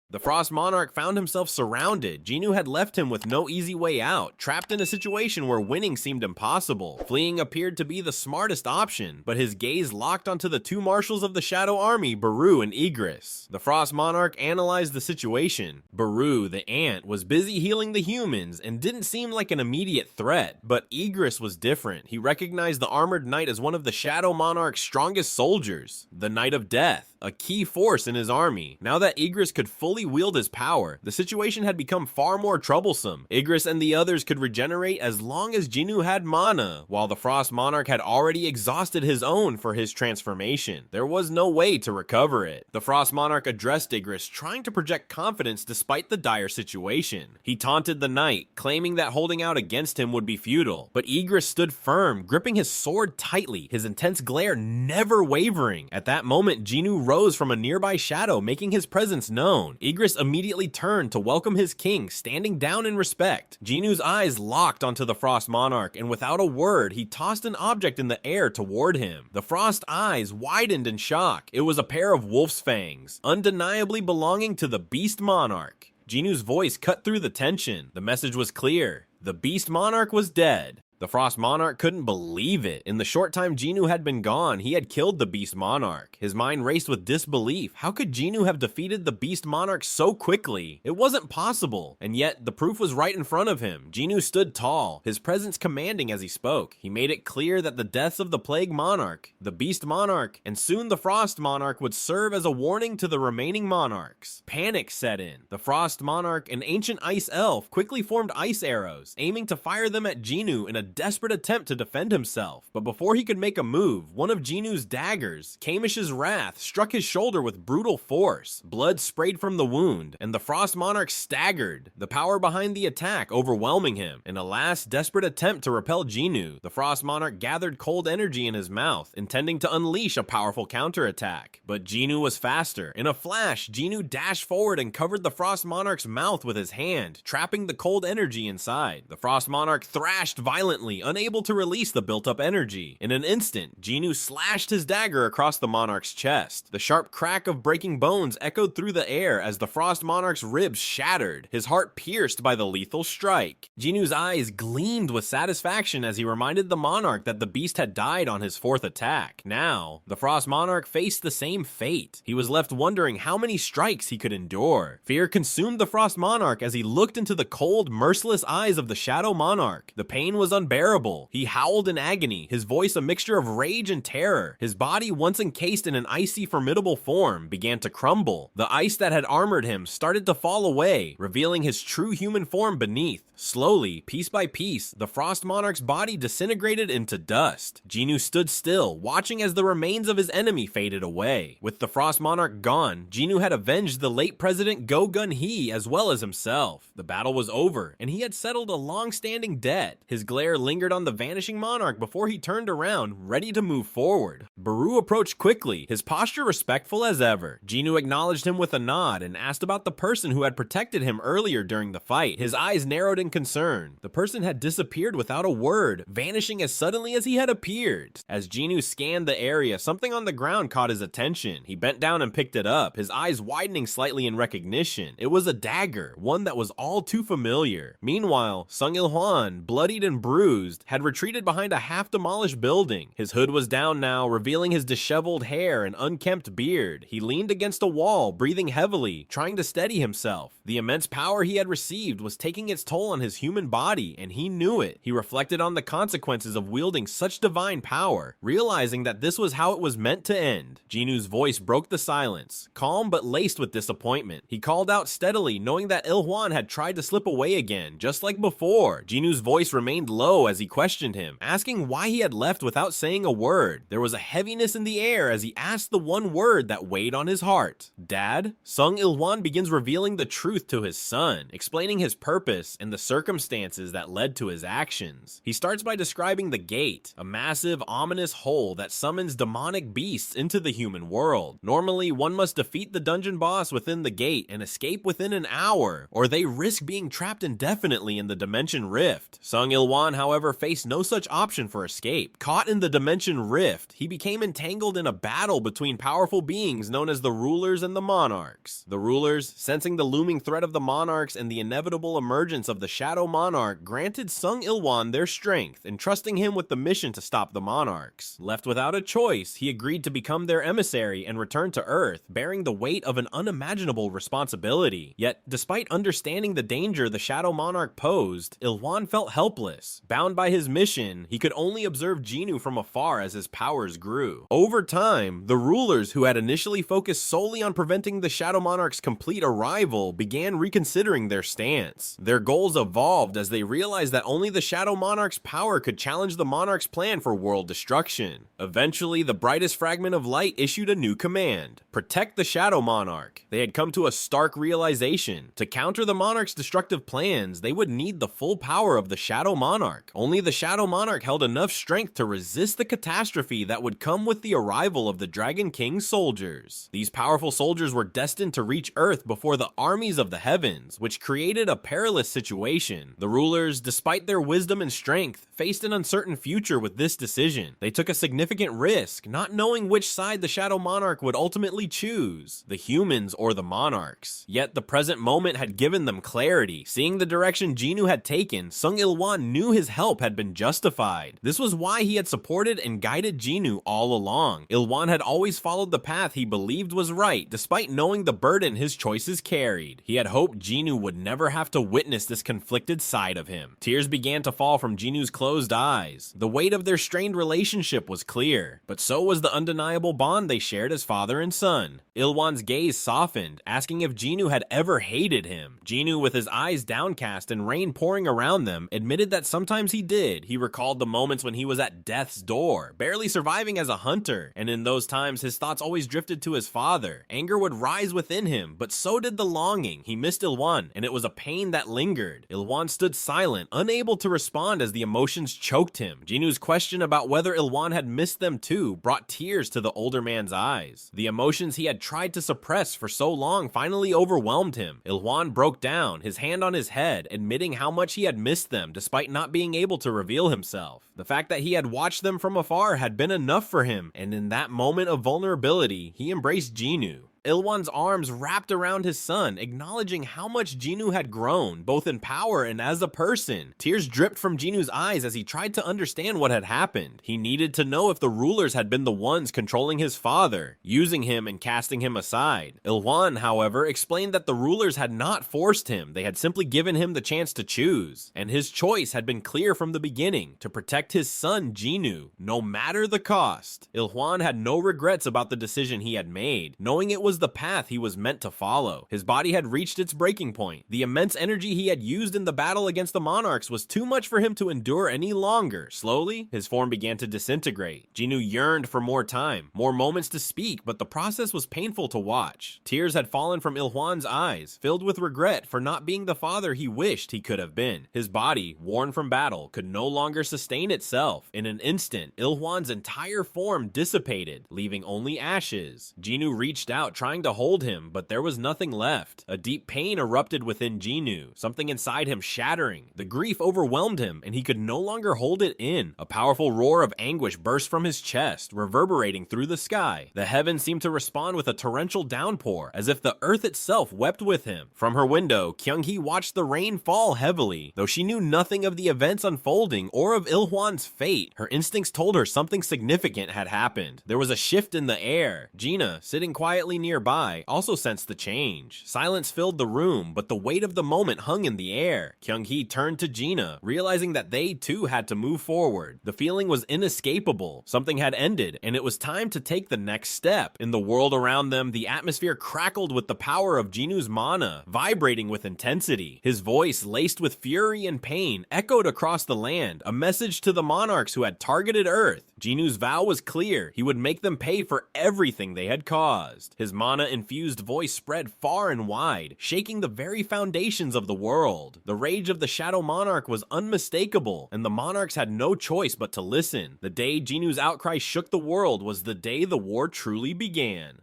The Frost Monarch found himself surrounded. Jinwoo had left him with no easy way out, trapped in a situation where winning seemed impossible. Fleeing appeared to be the smartest option, but his gaze locked onto the 2 marshals of the Shadow Army, Beru and Igris. The Frost Monarch analyzed the situation. Beru, the ant, was busy healing the humans and didn't seem like an immediate threat, but Igris was different. He recognized the armored knight as one of the Shadow Monarch's strongest soldiers, the Knight of Death, a key force in his army. Now that Igris could fully wield his power, the situation had become far more troublesome. Igris and the others could regenerate as long as Jinwoo had mana, while the Frost Monarch had already exhausted his own for his transformation. There was no way to recover it. The Frost Monarch addressed Igris, trying to project confidence despite the dire situation. He taunted the knight, claiming that holding out against him would be futile, but Igris stood firm, gripping his sword tightly, his intense glare never wavering. At that moment, Jinwoo rose from a nearby shadow, making his presence known. Igris immediately turned to welcome his king, standing down in respect. Jinwoo's eyes locked onto the Frost Monarch, and without a word, he tossed an object in the air toward him. The Frost eyes widened in shock. It was a pair of wolf's fangs, undeniably belonging to the Beast Monarch. Jinwoo's voice cut through the tension. The message was clear. The Beast Monarch was dead. The Frost Monarch couldn't believe it. In the short time Jinwoo had been gone, he had killed the Beast Monarch. His mind raced with disbelief. How could Jinwoo have defeated the Beast Monarch so quickly? It wasn't possible. And yet, the proof was right in front of him. Jinwoo stood tall, his presence commanding as he spoke. He made it clear that the deaths of the Plague Monarch, the Beast Monarch, and soon the Frost Monarch would serve as a warning to the remaining monarchs. Panic set in. The Frost Monarch, an ancient ice elf, quickly formed ice arrows, aiming to fire them at Jinwoo in a desperate attempt to defend himself. But before he could make a move, one of Jinwoo's daggers, Kamish's Wrath, struck his shoulder with brutal force. Blood sprayed from the wound, and the Frost Monarch staggered, the power behind the attack overwhelming him. In a last desperate attempt to repel Jinwoo, the Frost Monarch gathered cold energy in his mouth, intending to unleash a powerful counterattack. But Jinwoo was faster. In a flash, Jinwoo dashed forward and covered the Frost Monarch's mouth with his hand, trapping the cold energy inside. The Frost Monarch thrashed violently, unable to release the built-up energy. In an instant, Jinwoo slashed his dagger across the Monarch's chest. The sharp crack of breaking bones echoed through the air as the Frost Monarch's ribs shattered, his heart pierced by the lethal strike. Jinwoo's eyes gleamed with satisfaction as he reminded the Monarch that the beast had died on his fourth attack. Now, the Frost Monarch faced the same fate. He was left wondering how many strikes he could endure. Fear consumed the Frost Monarch as he looked into the cold, merciless eyes of the Shadow Monarch. The pain was unbearable. He howled in agony, his voice a mixture of rage and terror. His body, once encased in an icy, formidable form, began to crumble. The ice that had armored him started to fall away, revealing his true human form beneath. Slowly, piece by piece, the Frost Monarch's body disintegrated into dust. Jinwoo stood still, watching as the remains of his enemy faded away. With the Frost Monarch gone, Jinwoo had avenged the late President Go-Gun-Hee as well as himself. The battle was over, and he had settled a long-standing debt. His glare lingered on the vanishing monarch before he turned around, ready to move forward. Beru approached quickly, his posture respectful as ever. Jinwoo acknowledged him with a nod and asked about the person who had protected him earlier during the fight. His eyes narrowed in concern. The person had disappeared without a word, vanishing as suddenly as he had appeared. As Jinwoo scanned the area, something on the ground caught his attention. He bent down and picked it up, his eyes widening slightly in recognition. It was a dagger, one that was all too familiar. Meanwhile, IlHwan, bloodied and bruised, had retreated behind a half-demolished building. His hood was down now, revealing his disheveled hair and unkempt beard. He leaned against a wall, breathing heavily, trying to steady himself. The immense power he had received was taking its toll on his human body, and he knew it. He reflected on the consequences of wielding such divine power, realizing that this was how it was meant to end. Jinwoo's voice broke the silence, calm but laced with disappointment. He called out steadily, knowing that IlHwan had tried to slip away again, just like before. Jinwoo's voice remained low as he questioned him, asking why he had left without saying a word. There was a heaviness in the air as he asked the one word that weighed on his heart. Dad? IlHwan begins revealing the truth to his son, explaining his purpose and the circumstances that led to his actions. He starts by describing the gate, a massive, ominous hole that summons demonic beasts into the human world. Normally, one must defeat the dungeon boss within the gate and escape within an hour, or they risk being trapped indefinitely in the Dimension Rift. IlHwan, however, faced no such option for escape. Caught in the Dimension Rift, he became entangled in a battle between powerful beings known as the Rulers and the Monarchs. The Rulers, sensing the looming threat of the Monarchs and the inevitable emergence of the Shadow Monarch, granted IlHwan their strength, entrusting him with the mission to stop the Monarchs. Left without a choice, he agreed to become their emissary and return to Earth, bearing the weight of an unimaginable responsibility. Yet, despite understanding the danger the Shadow Monarch posed, IlHwan felt helpless. Bound by his mission, he could only observe Jinwoo from afar as his powers grew. Over time, the Rulers, who had initially focused solely on preventing the Shadow Monarch's complete arrival, began reconsidering their stance. Their goals evolved as they realized that only the Shadow Monarch's power could challenge the Monarch's plan for world destruction. Eventually, the brightest fragment of light issued a new command: protect the Shadow Monarch. They had come to a stark realization. To counter the Monarch's destructive plans, they would need the full power of the Shadow Monarch. Only the Shadow Monarch held enough strength to resist the catastrophe that would come with the arrival of the Dragon King's soldiers. These powerful soldiers were destined to reach Earth before the armies of the heavens, which created a perilous situation. The Rulers, despite their wisdom and strength, faced an uncertain future with this decision. They took a significant risk, not knowing which side the Shadow Monarch would ultimately choose, the humans or the Monarchs. Yet the present moment had given them clarity. Seeing the direction Jinwoo had taken, IlHwan knew his his help had been justified. This was why he had supported and guided Jinwoo all along. IlHwan had always followed the path he believed was right, despite knowing the burden his choices carried. He had hoped Jinwoo would never have to witness this conflicted side of him. Tears began to fall from Jinwoo's closed eyes. The weight of their strained relationship was clear, but so was the undeniable bond they shared as father and son. IlHwan's gaze softened, asking if Jinwoo had ever hated him. Jinwoo, with his eyes downcast and rain pouring around them, admitted that sometimes he did. He recalled the moments when he was at death's door, barely surviving as a hunter, and in those times his thoughts always drifted to his father. Anger would rise within him, but so did the longing. He missed IlHwan, and it was a pain that lingered. IlHwan stood silent, unable to respond as the emotions choked him. Jinwoo's question about whether IlHwan had missed them too brought tears to the older man's eyes. The emotions he had tried to suppress for so long finally overwhelmed him. IlHwan broke down, his hand on his head, admitting how much he had missed them despite not being able to reveal himself. The fact that he had watched them from afar had been enough for him, and in that moment of vulnerability, he embraced Jinwoo. IlHwan's arms wrapped around his son, acknowledging how much Jinwoo had grown, both in power and as a person. Tears dripped from Jinwoo's eyes as he tried to understand what had happened. He needed to know if the rulers had been the ones controlling his father, using him and casting him aside. IlHwan, however, explained that the rulers had not forced him, they had simply given him the chance to choose. And his choice had been clear from the beginning, to protect his son Jinwoo, no matter the cost. IlHwan had no regrets about the decision he had made, knowing it was the path he was meant to follow. His body had reached its breaking point. The immense energy he had used in the battle against the Monarchs was too much for him to endure any longer. Slowly, his form began to disintegrate. Jinwoo yearned for more time, more moments to speak, but the process was painful to watch. Tears had fallen from IlHwan's eyes, filled with regret for not being the father he wished he could have been. His body, worn from battle, could no longer sustain itself. In an instant, IlHwan's entire form dissipated, leaving only ashes. Jinwoo reached out, trying to hold him, but there was nothing left. A deep pain erupted within Jinwoo, something inside him shattering. The grief overwhelmed him, and he could no longer hold it in. A powerful roar of anguish burst from his chest, reverberating through the sky. The heavens seemed to respond with a torrential downpour, as if the earth itself wept with him. From her window, Kyung-hee watched the rain fall heavily. Though she knew nothing of the events unfolding or of IlHwan's fate, her instincts told her something significant had happened. There was a shift in the air. Gina, sitting quietly nearby, also sensed the change. Silence filled the room, but the weight of the moment hung in the air. Kyung-hee turned to Gina, realizing that they too had to move forward. The feeling was inescapable. Something had ended, and it was time to take the next step. In the world around them, the atmosphere crackled with the power of Jinwoo's mana, vibrating with intensity. His voice, laced with fury and pain, echoed across the land, a message to the Monarchs who had targeted Earth. Jinwoo's vow was clear. He would make them pay for everything they had caused. His mana-infused voice spread far and wide, shaking the very foundations of the world. The rage of the Shadow Monarch was unmistakable, and the Monarchs had no choice but to listen. The day Jinwoo's outcry shook the world was the day the war truly began.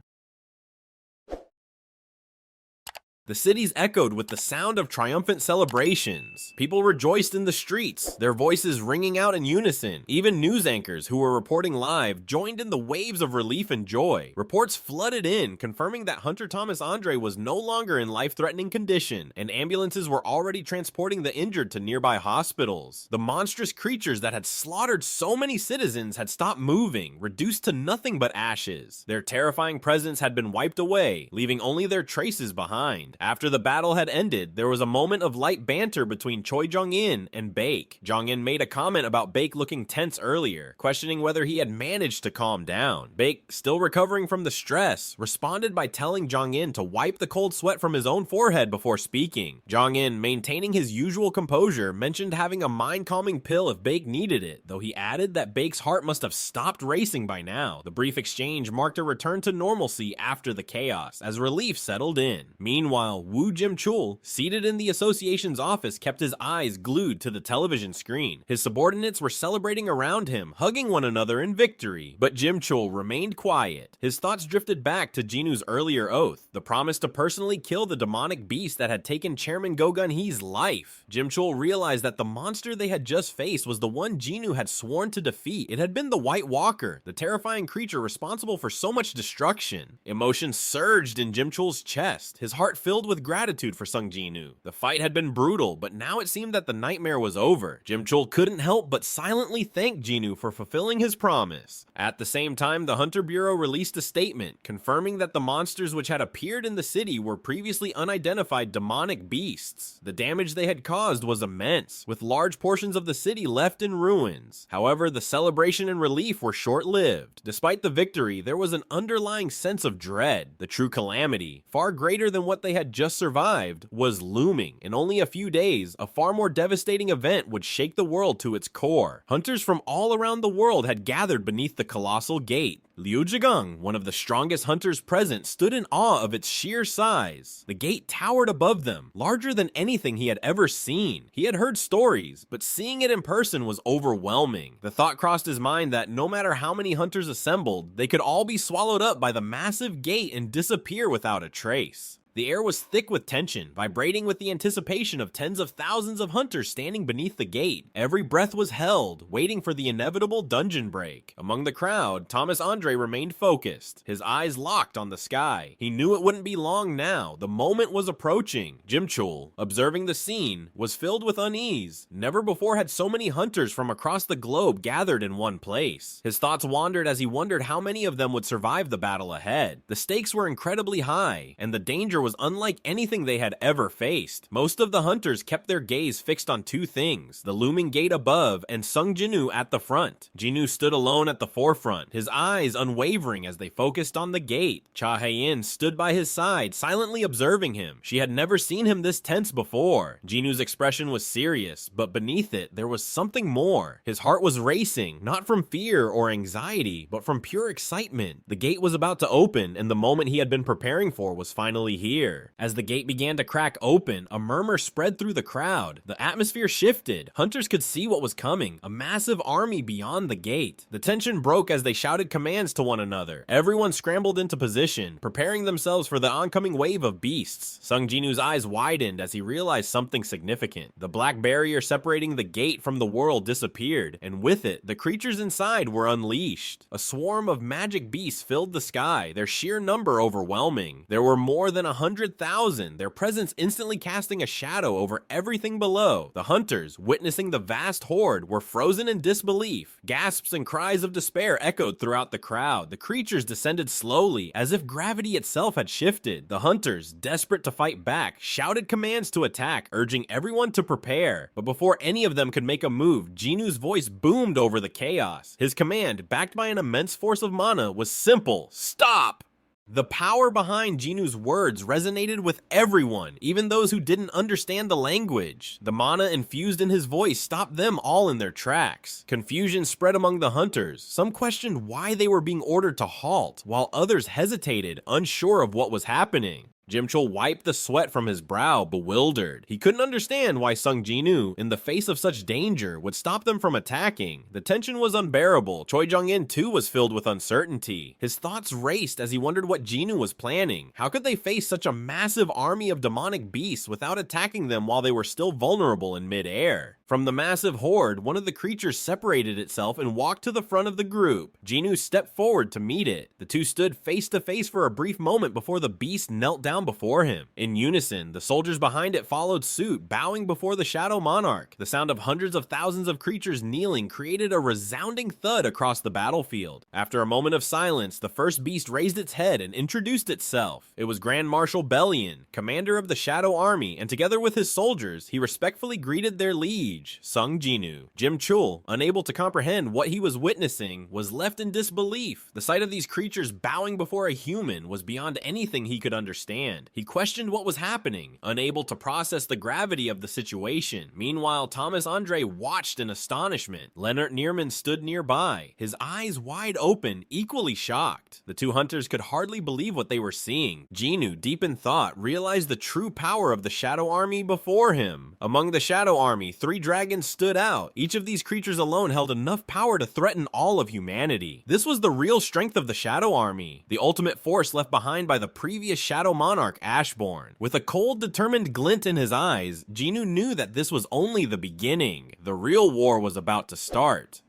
The cities echoed with the sound of triumphant celebrations. People rejoiced in the streets, their voices ringing out in unison. Even news anchors who were reporting live joined in the waves of relief and joy. Reports flooded in, confirming that Hunter Thomas Andre was no longer in life-threatening condition, and ambulances were already transporting the injured to nearby hospitals. The monstrous creatures that had slaughtered so many citizens had stopped moving, reduced to nothing but ashes. Their terrifying presence had been wiped away, leaving only their traces behind. After the battle had ended, there was a moment of light banter between Choi Jong-in and Baek. Jong-in made a comment about Baek looking tense earlier, questioning whether he had managed to calm down. Baek, still recovering from the stress, responded by telling Jong-in to wipe the cold sweat from his own forehead before speaking. Jong-in, maintaining his usual composure, mentioned having a mind-calming pill if Baek needed it, though he added that Baek's heart must have stopped racing by now. The brief exchange marked a return to normalcy after the chaos, as relief settled in. Meanwhile, Woo Jim-chul, seated in the association's office, kept his eyes glued to the television screen. His subordinates were celebrating around him, hugging one another in victory. But Jim-chul remained quiet. His thoughts drifted back to Jinwoo's earlier oath, the promise to personally kill the demonic beast that had taken Chairman Go Gun-hee's life. Jim-chul realized that the monster they had just faced was the one Jinwoo had sworn to defeat. It had been the White Walker, the terrifying creature responsible for so much destruction. Emotions surged in Jim-chul's chest. His heart filled filled with gratitude for Sung Jinwoo. The fight had been brutal, but now it seemed that the nightmare was over. Jinchul couldn't help but silently thank Jinwoo for fulfilling his promise. At the same time, the Hunter Bureau released a statement confirming that the monsters which had appeared in the city were previously unidentified demonic beasts. The damage they had caused was immense, with large portions of the city left in ruins. However, the celebration and relief were short-lived. Despite the victory, there was an underlying sense of dread. The true calamity, far greater than what they had just survived, was looming. In only a few days, a far more devastating event would shake the world to its core. Hunters from all around the world had gathered beneath the colossal gate. Liu Zhigang, one of the strongest hunters present, stood in awe of its sheer size. The gate towered above them, larger than anything he had ever seen. He had heard stories, but seeing it in person was overwhelming. The thought crossed his mind that no matter how many hunters assembled, they could all be swallowed up by the massive gate and disappear without a trace. The air was thick with tension, vibrating with the anticipation of tens of thousands of hunters standing beneath the gate. Every breath was held, waiting for the inevitable dungeon break. Among the crowd, Thomas Andre remained focused, his eyes locked on the sky. He knew it wouldn't be long now. The moment was approaching. Jinchul, observing the scene, was filled with unease. Never before had so many hunters from across the globe gathered in one place. His thoughts wandered as he wondered how many of them would survive the battle ahead. The stakes were incredibly high, and the danger was unlike anything they had ever faced. Most of the hunters kept their gaze fixed on two things: the looming gate above and Sung Jinwoo at the front. Jinwoo stood alone at the forefront, his eyes unwavering as they focused on the gate. Cha Hae-in stood by his side, silently observing him. She had never seen him this tense before. Jinwoo's expression was serious, but beneath it, there was something more. His heart was racing, not from fear or anxiety, but from pure excitement. The gate was about to open, and the moment he had been preparing for was finally here. As the gate began to crack open, a murmur spread through the crowd. The atmosphere shifted. Hunters could see what was coming, a massive army beyond the gate. The tension broke as they shouted commands to one another. Everyone scrambled into position, preparing themselves for the oncoming wave of beasts. Sung Jinwoo's eyes widened as he realized something significant. The black barrier separating the gate from the world disappeared, and with it, the creatures inside were unleashed. A swarm of magic beasts filled the sky, their sheer number overwhelming. There were more than 100,000, their presence instantly casting a shadow over everything below. The hunters, witnessing the vast horde, were frozen in disbelief. Gasps and cries of despair echoed throughout the crowd. The creatures descended slowly, as if gravity itself had shifted. The hunters, desperate to fight back, shouted commands to attack, urging everyone to prepare. But before any of them could make a move, Jinwoo's voice boomed over the chaos. His command, backed by an immense force of mana, was simple: stop! The power behind Jinwoo's words resonated with everyone, even those who didn't understand the language. The mana infused in his voice stopped them all in their tracks. Confusion spread among the hunters. Some questioned why they were being ordered to halt, while others hesitated, unsure of what was happening. Jinchul wiped the sweat from his brow, bewildered. He couldn't understand why Sung Jinwoo, in the face of such danger, would stop them from attacking. The tension was unbearable. Choi Jong-in too was filled with uncertainty. His thoughts raced as he wondered what Jinwoo was planning. How could they face such a massive army of demonic beasts without attacking them while they were still vulnerable in mid-air? From the massive horde, one of the creatures separated itself and walked to the front of the group. Jinwoo stepped forward to meet it. The two stood face to face for a brief moment before the beast knelt down before him. In unison, the soldiers behind it followed suit, bowing before the Shadow Monarch. The sound of hundreds of thousands of creatures kneeling created a resounding thud across the battlefield. After a moment of silence, the first beast raised its head and introduced itself. It was Grand Marshal Bellion, commander of the Shadow Army, and together with his soldiers, he respectfully greeted their liege, Sung Jinwoo. Jinchul, unable to comprehend what he was witnessing, was left in disbelief. The sight of these creatures bowing before a human was beyond anything he could understand. He questioned what was happening, unable to process the gravity of the situation. Meanwhile, Thomas Andre watched in astonishment. Leonard Neerman stood nearby, his eyes wide open, equally shocked. The two hunters could hardly believe what they were seeing. Jinwoo, deep in thought, realized the true power of the Shadow Army before him. Among the Shadow Army, 3 dragons stood out. Each of these creatures alone held enough power to threaten all of humanity. This was the real strength of the Shadow Army, the ultimate force left behind by the previous Shadow Monarch, Ashborne. With a cold, determined glint in his eyes, Jinwoo knew that this was only the beginning. The real war was about to start.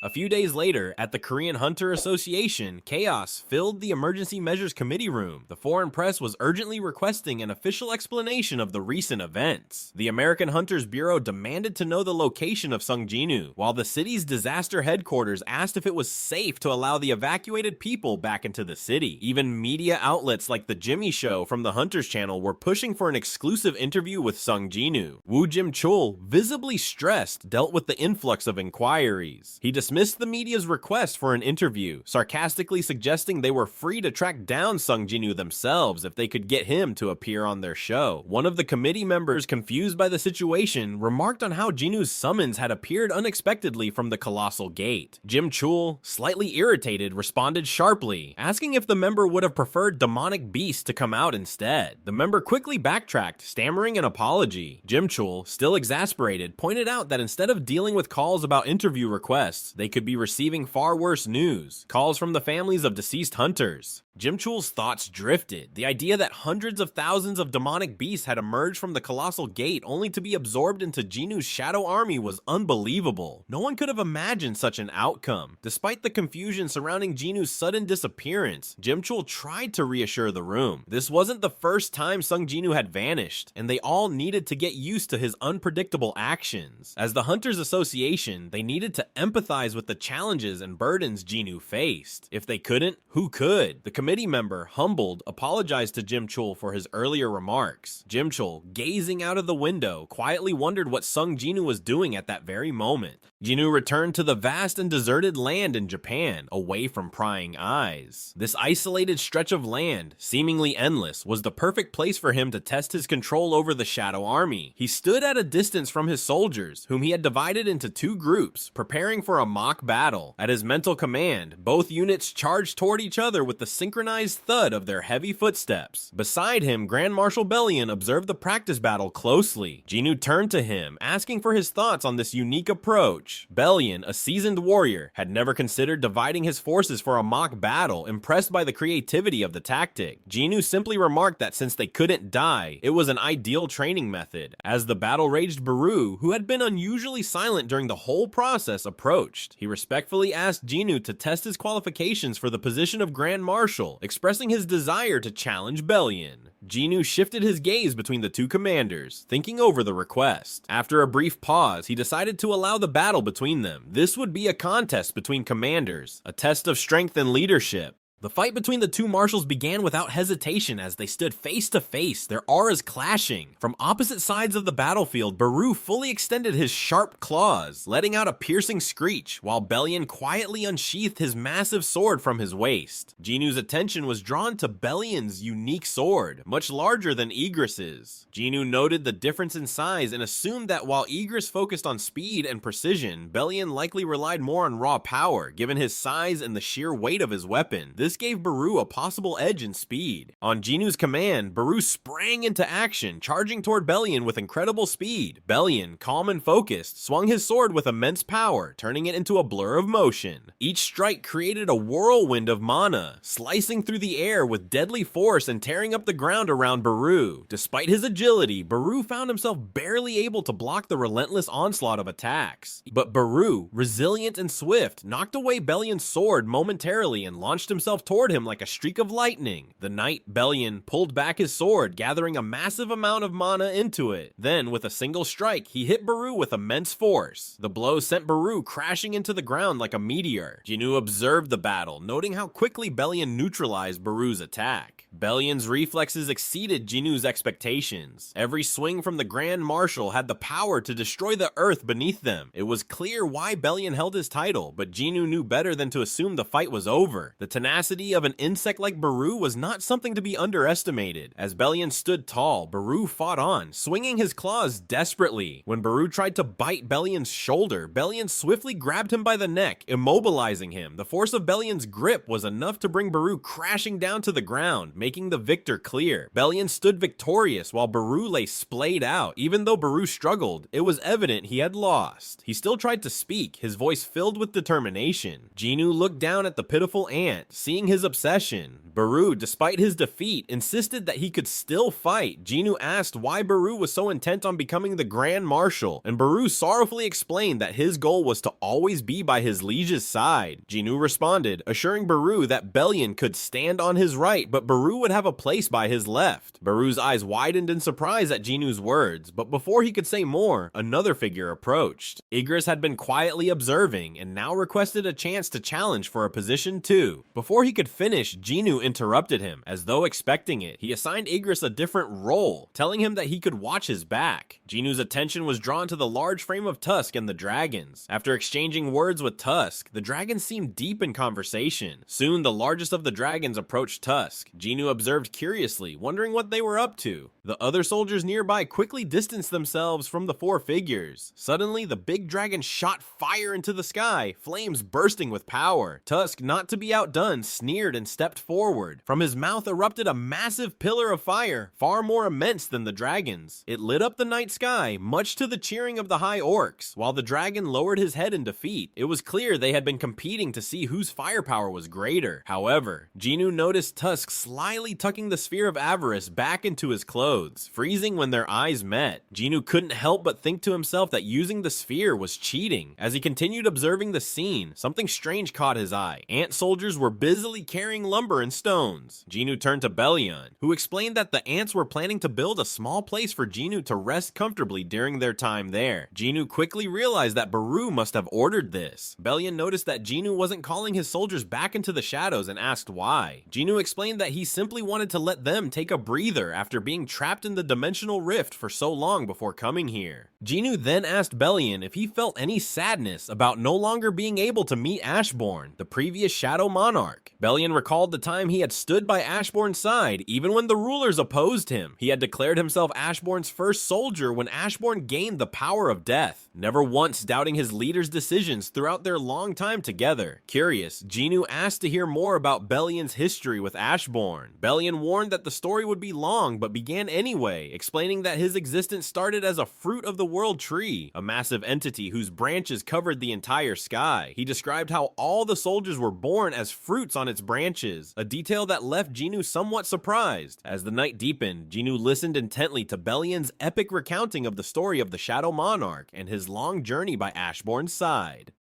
A few days later, at the Korean Hunter Association, chaos filled the Emergency Measures Committee room. The foreign press was urgently requesting an official explanation of the recent events. The American Hunters Bureau demanded to know the location of Sung Jinwoo, while the city's disaster headquarters asked if it was safe to allow the evacuated people back into the city. Even media outlets like The Jimmy Show from the Hunters channel were pushing for an exclusive interview with Sung Jinwoo. Woo Jim-chul, visibly stressed, dealt with the influx of inquiries. He dismissed the media's request for an interview, sarcastically suggesting they were free to track down Sung Jinwoo themselves if they could get him to appear on their show. One of the committee members, confused by the situation, remarked on how Jinwoo's summons had appeared unexpectedly from the colossal gate. Jim-chul, slightly irritated, responded sharply, asking if the member would have preferred demonic beasts to come out instead. The member quickly backtracked, stammering an apology. Jim-chul, still exasperated, pointed out that instead of dealing with calls about interview requests, they could be receiving far worse news, calls from the families of deceased hunters. Jim-chul's thoughts drifted. The idea that hundreds of thousands of demonic beasts had emerged from the colossal gate only to be absorbed into Jinwoo's shadow army was unbelievable. No one could have imagined such an outcome. Despite the confusion surrounding Jinwoo's sudden disappearance, Jim-chul tried to reassure the room. This wasn't the first time Sung Jinwoo had vanished, and they all needed to get used to his unpredictable actions. As the Hunters Association, they needed to empathize with the challenges and burdens Jinwoo faced. If they couldn't, who could? The committee member, humbled, apologized to Jim-chul for his earlier remarks. Jim-chul, gazing out of the window, quietly wondered what Sung Jinwoo was doing at that very moment. Jinwoo returned to the vast and deserted land in Japan, away from prying eyes. This isolated stretch of land, seemingly endless, was the perfect place for him to test his control over the Shadow Army. He stood at a distance from his soldiers, whom he had divided into two groups, preparing for a mock battle. At his mental command, both units charged toward each other with the synchronized thud of their heavy footsteps. Beside him, Grand Marshal Bellion observed the practice battle closely. Jinwoo turned to him, asking for his thoughts on this unique approach. Bellion, a seasoned warrior, had never considered dividing his forces for a mock battle, impressed by the creativity of the tactic. Jinwoo simply remarked that since they couldn't die, it was an ideal training method. As the battle raged, Beru, who had been unusually silent during the whole process, approached. He respectfully asked Jinwoo to test his qualifications for the position of Grand Marshal, expressing his desire to challenge Bellion. Jinwoo shifted his gaze between the two commanders, thinking over the request. After a brief pause, he decided to allow the battle between them. This would be a contest between commanders, a test of strength and leadership. The fight between the two marshals began without hesitation as they stood face to face, their auras clashing. From opposite sides of the battlefield, Beru fully extended his sharp claws, letting out a piercing screech, while Bellion quietly unsheathed his massive sword from his waist. Jinwoo's attention was drawn to Bellion's unique sword, much larger than Ygris's. Jinwoo noted the difference in size and assumed that while Ygris focused on speed and precision, Bellion likely relied more on raw power, given his size and the sheer weight of his weapon. This gave Beru a possible edge in speed. On Jinwoo's command, Beru sprang into action, charging toward Bellion with incredible speed. Bellion, calm and focused, swung his sword with immense power, turning it into a blur of motion. Each strike created a whirlwind of mana, slicing through the air with deadly force and tearing up the ground around Beru. Despite his agility, Beru found himself barely able to block the relentless onslaught of attacks. But Beru, resilient and swift, knocked away Bellion's sword momentarily and launched himself toward him like a streak of lightning. The knight, Bellion, pulled back his sword, gathering a massive amount of mana into it. Then, with a single strike, he hit Beru with immense force. The blow sent Beru crashing into the ground like a meteor. Jinwoo observed the battle, noting how quickly Bellion neutralized Beru's attack. Bellion's reflexes exceeded Jinwoo's expectations. Every swing from the Grand Marshal had the power to destroy the earth beneath them. It was clear why Bellion held his title, but Jinwoo knew better than to assume the fight was over. The tenacity of an insect like Beru was not something to be underestimated. As Bellion stood tall, Beru fought on, swinging his claws desperately. When Beru tried to bite Bellion's shoulder, Bellion swiftly grabbed him by the neck, immobilizing him. The force of Bellion's grip was enough to bring Beru crashing down to the ground, making the victor clear. Bellion stood victorious while Beru lay splayed out. Even though Beru struggled, it was evident he had lost. He still tried to speak, his voice filled with determination. Jinwoo looked down at the pitiful ant, seeing seeing his obsession. Beru, despite his defeat, insisted that he could still fight. Jinwoo asked why Beru was so intent on becoming the Grand Marshal, and Beru sorrowfully explained that his goal was to always be by his liege's side. Jinwoo responded, assuring Beru that Bellion could stand on his right, but Beru would have a place by his left. Beru's eyes widened in surprise at Jinwoo's words, but before he could say more, another figure approached. Igris had been quietly observing, and now requested a chance to challenge for a position too. Before he could finish, Jinwoo interrupted him, as though expecting it. He assigned Igris a different role, telling him that he could watch his back. Jinwoo's attention was drawn to the large frame of Tusk and the dragons. After exchanging words with Tusk, the dragons seemed deep in conversation. Soon, the largest of the dragons approached Tusk. Jinwoo observed curiously, wondering what they were up to. The other soldiers nearby quickly distanced themselves from the four figures. Suddenly, the big dragon shot fire into the sky, flames bursting with power. Tusk, not to be outdone, sneered and stepped forward. From his mouth erupted a massive pillar of fire, far more immense than the dragon's. It lit up the night sky, much to the cheering of the high orcs, while the dragon lowered his head in defeat. It was clear they had been competing to see whose firepower was greater. However, Jinwoo noticed Tusk slyly tucking the sphere of avarice back into his clothes, freezing when their eyes met. Jinwoo couldn't help but think to himself that using the sphere was cheating. As he continued observing the scene, something strange caught his eye. Ant soldiers were busily carrying lumber and stones. Jinwoo turned to Bellion, who explained that the ants were planning to build a small place for Jinwoo to rest comfortably during their time there. Jinwoo quickly realized that Beru must have ordered this. Bellion noticed that Jinwoo wasn't calling his soldiers back into the shadows and asked why. Jinwoo explained that he simply wanted to let them take a breather after being trapped in the dimensional rift for so long before coming here. Jinwoo then asked Bellion if he felt any sadness about no longer being able to meet Ashborne, the previous Shadow Monarch. Bellion recalled the time he had stood by Ashborne's side even when the rulers opposed him. He had declared himself Ashborne's first soldier when Ashborne gained the power of death, never once doubting his leader's decisions throughout their long time together. Curious, Jinwoo asked to hear more about Bellion's history with Ashborne. Bellion warned that the story would be long, but began anyway, explaining that his existence started as a fruit of the world tree, a massive entity whose branches covered the entire sky. He described how all the soldiers were born as fruits on its branches, a detail that left Jinwoo somewhat surprised. As the night deepened, Jinwoo listened intently to Bellion's epic recounting of the story of the Shadow Monarch and his long journey by Ashborne's side.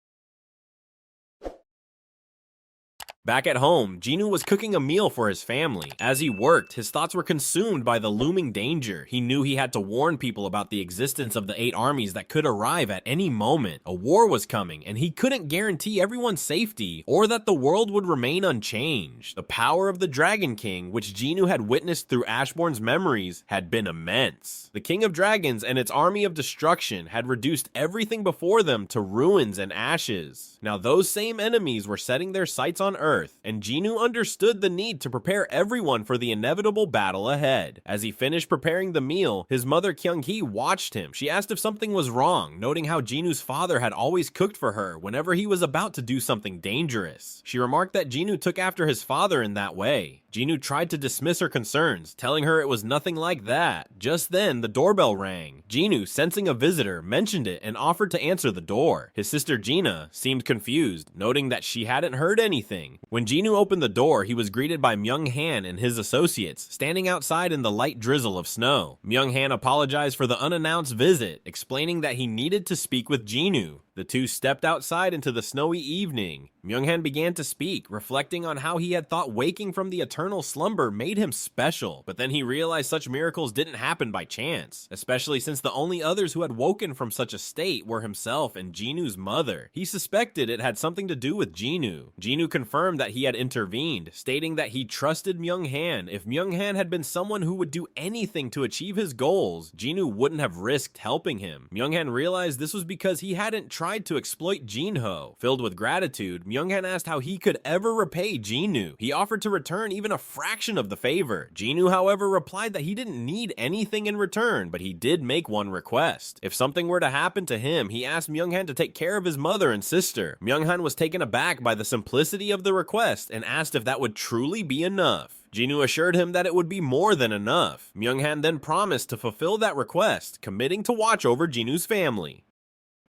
Back at home, Jinwoo was cooking a meal for his family. As he worked, his thoughts were consumed by the looming danger. He knew he had to warn people about the existence of the 8 armies that could arrive at any moment. A war was coming, and he couldn't guarantee everyone's safety or that the world would remain unchanged. The power of the Dragon King, which Jinwoo had witnessed through Ashborne's memories, had been immense. The King of Dragons and its army of destruction had reduced everything before them to ruins and ashes. Now those same enemies were setting their sights on Earth, and Jinwoo understood the need to prepare everyone for the inevitable battle ahead. As he finished preparing the meal, his mother Kyung-hee watched him. She asked if something was wrong, noting how Jinwoo's father had always cooked for her whenever he was about to do something dangerous. She remarked that Jinwoo took after his father in that way. Jinwoo tried to dismiss her concerns, telling her it was nothing like that. Just then, the doorbell rang. Jinwoo, sensing a visitor, mentioned it and offered to answer the door. His sister Gina seemed confused, noting that she hadn't heard anything. When Jinwoo opened the door, he was greeted by Myung-han and his associates, standing outside in the light drizzle of snow. Myung-han apologized for the unannounced visit, explaining that he needed to speak with Jinwoo. The two stepped outside into the snowy evening. Myung-han began to speak, reflecting on how he had thought waking from the eternal slumber made him special, but then he realized such miracles didn't happen by chance, especially since the only others who had woken from such a state were himself and Jinwoo's mother. He suspected it had something to do with Jinwoo. Jinwoo confirmed that he had intervened, stating that he trusted Myung-han. If Myung-han had been someone who would do anything to achieve his goals, Jinwoo wouldn't have risked helping him. Myung-han realized this was because he hadn't tried to exploit Jinho. Filled with gratitude, Myung-han asked how he could ever repay Jinwoo. He offered to return even a fraction of the favor. Jinwoo, however, replied that he didn't need anything in return, but he did make one request. If something were to happen to him, he asked Myung-han to take care of his mother and sister. Myung-han was taken aback by the simplicity of the request and asked if that would truly be enough. Jinwoo assured him that it would be more than enough. Myung-han then promised to fulfill that request, committing to watch over Jinwoo's family.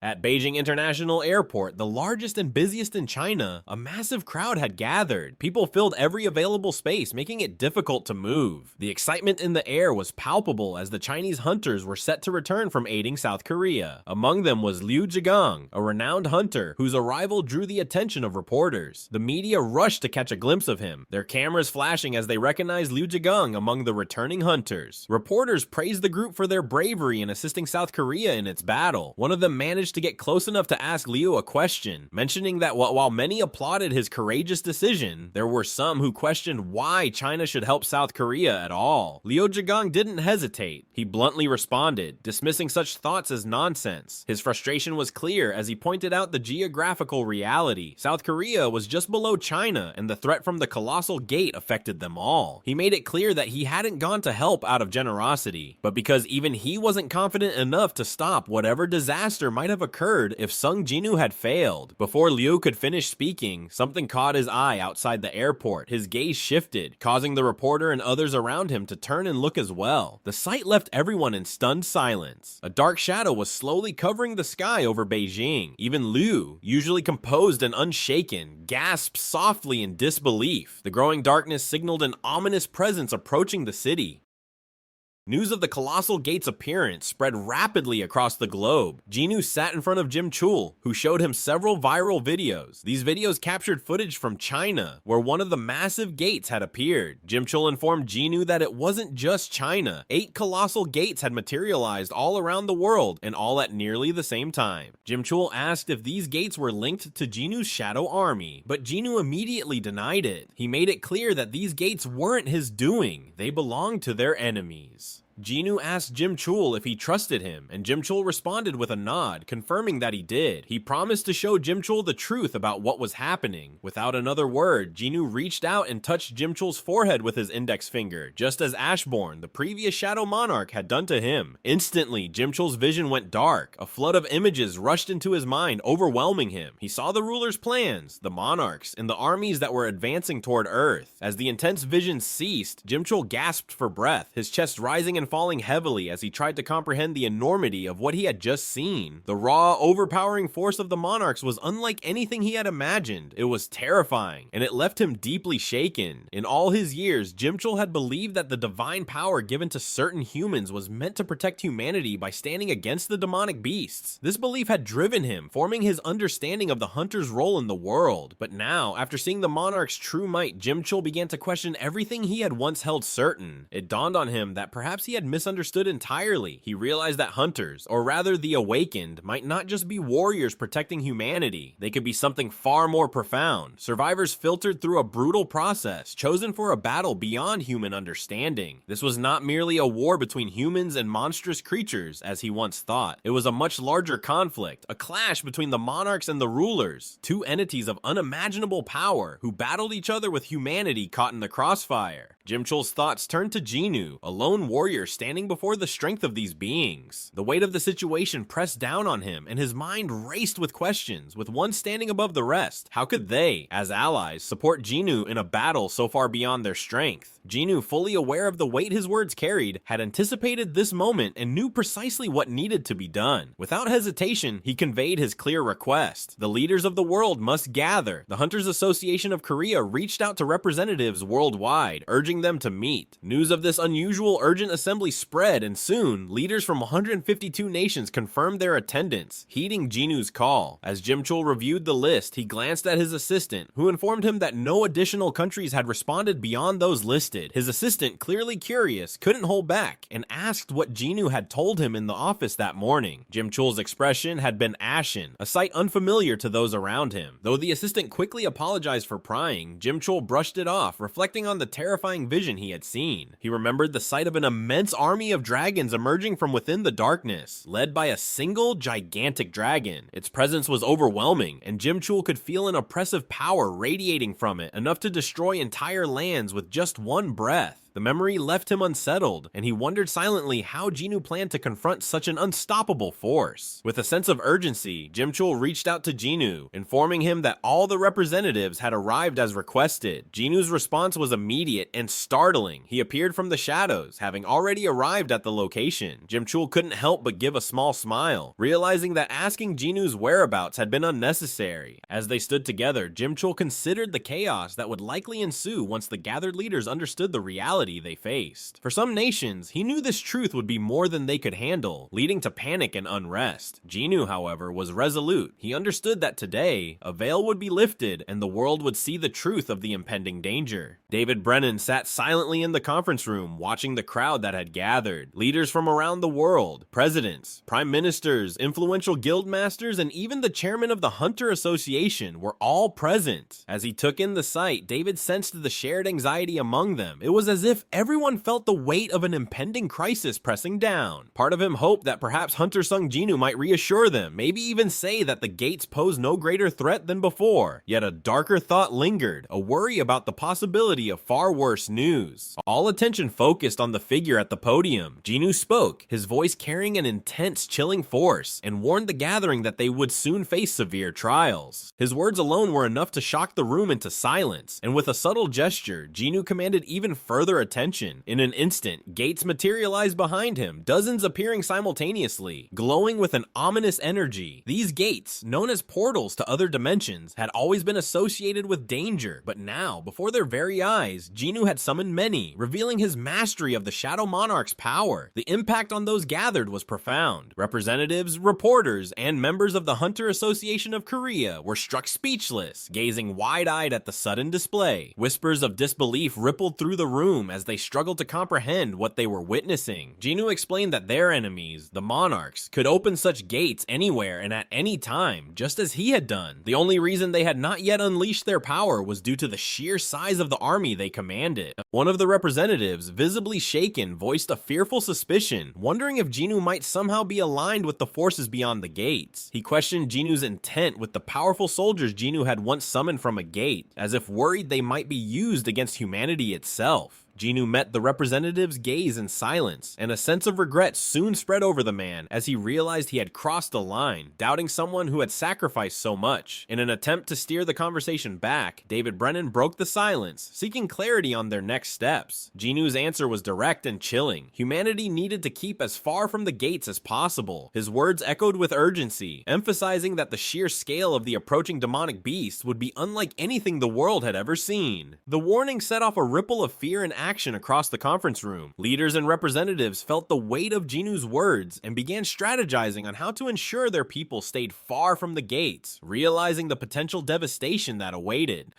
At Beijing International Airport, the largest and busiest in China, a massive crowd had gathered. People filled every available space, making it difficult to move. The excitement in the air was palpable as the Chinese hunters were set to return from aiding South Korea. Among them was Liu Zhigang, a renowned hunter whose arrival drew the attention of reporters. The media rushed to catch a glimpse of him, their cameras flashing as they recognized Liu Zhigang among the returning hunters. Reporters praised the group for their bravery in assisting South Korea in its battle. One of them managed to get close enough to ask Liu a question, mentioning that while many applauded his courageous decision, there were some who questioned why China should help South Korea at all. Liu Zhigang didn't hesitate. He bluntly responded, dismissing such thoughts as nonsense. His frustration was clear as he pointed out the geographical reality. South Korea was just below China, and the threat from the colossal gate affected them all. He made it clear that he hadn't gone to help out of generosity, but because even he wasn't confident enough to stop whatever disaster might have occurred if Sung Jinwoo had failed. Before Liu could finish speaking, something caught his eye outside the airport. His gaze shifted, causing the reporter and others around him to turn and look as well. The sight left everyone in stunned silence. A dark shadow was slowly covering the sky over Beijing. Even Liu, usually composed and unshaken, gasped softly in disbelief. The growing darkness signaled an ominous presence approaching the city. News of the colossal gate's appearance spread rapidly across the globe. Jinwoo sat in front of Chul, who showed him several viral videos. These videos captured footage from China, where one of the massive gates had appeared. Chul informed Jinwoo that it wasn't just China. 8 colossal gates had materialized all around the world, and all at nearly the same time. Chul asked if these gates were linked to Jinwoo's shadow army, but Jinwoo immediately denied it. He made it clear that these gates weren't his doing. They belonged to their enemies. Jinwoo asked Chul if he trusted him, and Chul responded with a nod, confirming that he did. He promised to show Chul the truth about what was happening. Without another word, Jinwoo reached out and touched Chul's forehead with his index finger, just as Ashborne, the previous Shadow Monarch, had done to him. Instantly, Chul's vision went dark. A flood of images rushed into his mind, overwhelming him. He saw the ruler's plans, the monarchs, and the armies that were advancing toward Earth. As the intense vision ceased, Chul gasped for breath, his chest rising and falling heavily as he tried to comprehend the enormity of what he had just seen. The raw, overpowering force of the monarchs was unlike anything he had imagined. It was terrifying, and it left him deeply shaken. In all his years, Chul had believed that the divine power given to certain humans was meant to protect humanity by standing against the demonic beasts. This belief had driven him, forming his understanding of the hunter's role in the world. But now, after seeing the monarch's true might, Chul began to question everything he had once held certain. It dawned on him that perhaps he had misunderstood entirely. He realized that hunters, or rather the awakened, might not just be warriors protecting humanity. They could be something far more profound. Survivors filtered through a brutal process, chosen for a battle beyond human understanding. This was not merely a war between humans and monstrous creatures, as he once thought. It was a much larger conflict, a clash between the monarchs and the rulers, 2 entities of unimaginable power who battled each other with humanity caught in the crossfire. Chul's thoughts turned to Jinwoo, a lone warrior standing before the strength of these beings. The weight of the situation pressed down on him, and his mind raced with questions, with one standing above the rest. How could they, as allies, support Jinwoo in a battle so far beyond their strength? Jinwoo, fully aware of the weight his words carried, had anticipated this moment and knew precisely what needed to be done. Without hesitation, he conveyed his clear request. The leaders of the world must gather. The Hunters Association of Korea reached out to representatives worldwide, urging them to meet. News of this unusual urgent assembly spread, and soon, leaders from 152 nations confirmed their attendance, heeding Jinwoo's call. As Chul reviewed the list, he glanced at his assistant, who informed him that no additional countries had responded beyond those listed. His assistant, clearly curious, couldn't hold back, and asked what Jinwoo had told him in the office that morning. Chul's expression had been ashen, a sight unfamiliar to those around him. Though the assistant quickly apologized for prying, Chul brushed it off, reflecting on the terrifying vision he had seen. He remembered the sight of an immense army of dragons emerging from within the darkness, led by a single gigantic dragon. Its presence was overwhelming, and Chul could feel an oppressive power radiating from it, enough to destroy entire lands with just one breath. The memory left him unsettled, and he wondered silently how Jinwoo planned to confront such an unstoppable force. With a sense of urgency, Jimchul reached out to Jinwoo, informing him that all the representatives had arrived as requested. Jinwoo's response was immediate and startling. He appeared from the shadows, having already arrived at the location. Jimchul couldn't help but give a small smile, realizing that asking Jinwoo's whereabouts had been unnecessary. As they stood together, Jimchul considered the chaos that would likely ensue once the gathered leaders understood the reality they faced. For some nations, he knew this truth would be more than they could handle, leading to panic and unrest. Jinwoo, however, was resolute. He understood that today, a veil would be lifted and the world would see the truth of the impending danger. David Brennan sat silently in the conference room, watching the crowd that had gathered. Leaders from around the world, presidents, prime ministers, influential guild masters, and even the chairman of the Hunter Association were all present. As he took in the sight, David sensed the shared anxiety among them. It was as if everyone felt the weight of an impending crisis pressing down. Part of him hoped that perhaps Hunter Sung Jinwoo might reassure them, maybe even say that the gates pose no greater threat than before. Yet a darker thought lingered, a worry about the possibility of far worse news. All attention focused on the figure at the podium. Jinwoo spoke, his voice carrying an intense, chilling force, and warned the gathering that they would soon face severe trials. His words alone were enough to shock the room into silence, and with a subtle gesture, Jinwoo commanded even further attention. In an instant, gates materialized behind him, dozens appearing simultaneously, glowing with an ominous energy. These gates, known as portals to other dimensions, had always been associated with danger, but now, before their very eyes, Jinwoo had summoned many, revealing his mastery of the Shadow Monarch's power. The impact on those gathered was profound. Representatives, reporters, and members of the Hunter Association of Korea were struck speechless, gazing wide-eyed at the sudden display. Whispers of disbelief rippled through the room as they struggled to comprehend what they were witnessing. Jinwoo explained that their enemies, the Monarchs, could open such gates anywhere and at any time, just as he had done. The only reason they had not yet unleashed their power was due to the sheer size of the army they commanded. One of the representatives, visibly shaken, voiced a fearful suspicion, wondering if Jinwoo might somehow be aligned with the forces beyond the gates. He questioned Jinwoo's intent with the powerful soldiers Jinwoo had once summoned from a gate, as if worried they might be used against humanity itself. Jinwoo met the representative's gaze in silence, and a sense of regret soon spread over the man as he realized he had crossed a line, doubting someone who had sacrificed so much. In an attempt to steer the conversation back, David Brennan broke the silence, seeking clarity on their next steps. Jinwoo's answer was direct and chilling. Humanity needed to keep as far from the gates as possible. His words echoed with urgency, emphasizing that the sheer scale of the approaching demonic beast would be unlike anything the world had ever seen. The warning set off a ripple of fear and action across the conference room. Leaders and representatives felt the weight of Jinwoo's words and began strategizing on how to ensure their people stayed far from the gates, realizing the potential devastation that awaited.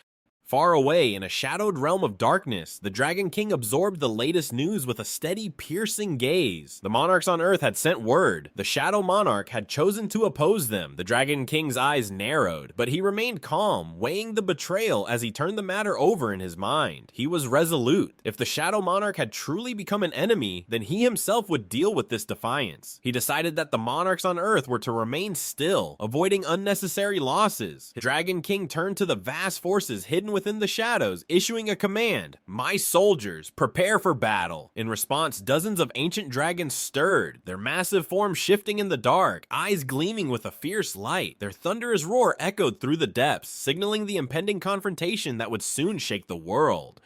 Far away, in a shadowed realm of darkness, the Dragon King absorbed the latest news with a steady, piercing gaze. The monarchs on Earth had sent word. The Shadow Monarch had chosen to oppose them. The Dragon King's eyes narrowed, but he remained calm, weighing the betrayal as he turned the matter over in his mind. He was resolute. If the Shadow Monarch had truly become an enemy, then he himself would deal with this defiance. He decided that the monarchs on Earth were to remain still, avoiding unnecessary losses. The Dragon King turned to the vast forces hidden within the shadows, issuing a command: "My soldiers, prepare for battle." In response, dozens of ancient dragons stirred, their massive forms shifting in the dark, eyes gleaming with a fierce light. Their thunderous roar echoed through the depths, signaling the impending confrontation that would soon shake the world.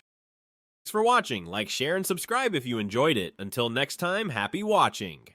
Thanks for watching. Like, share, and subscribe if you enjoyed it. Until next time, happy watching.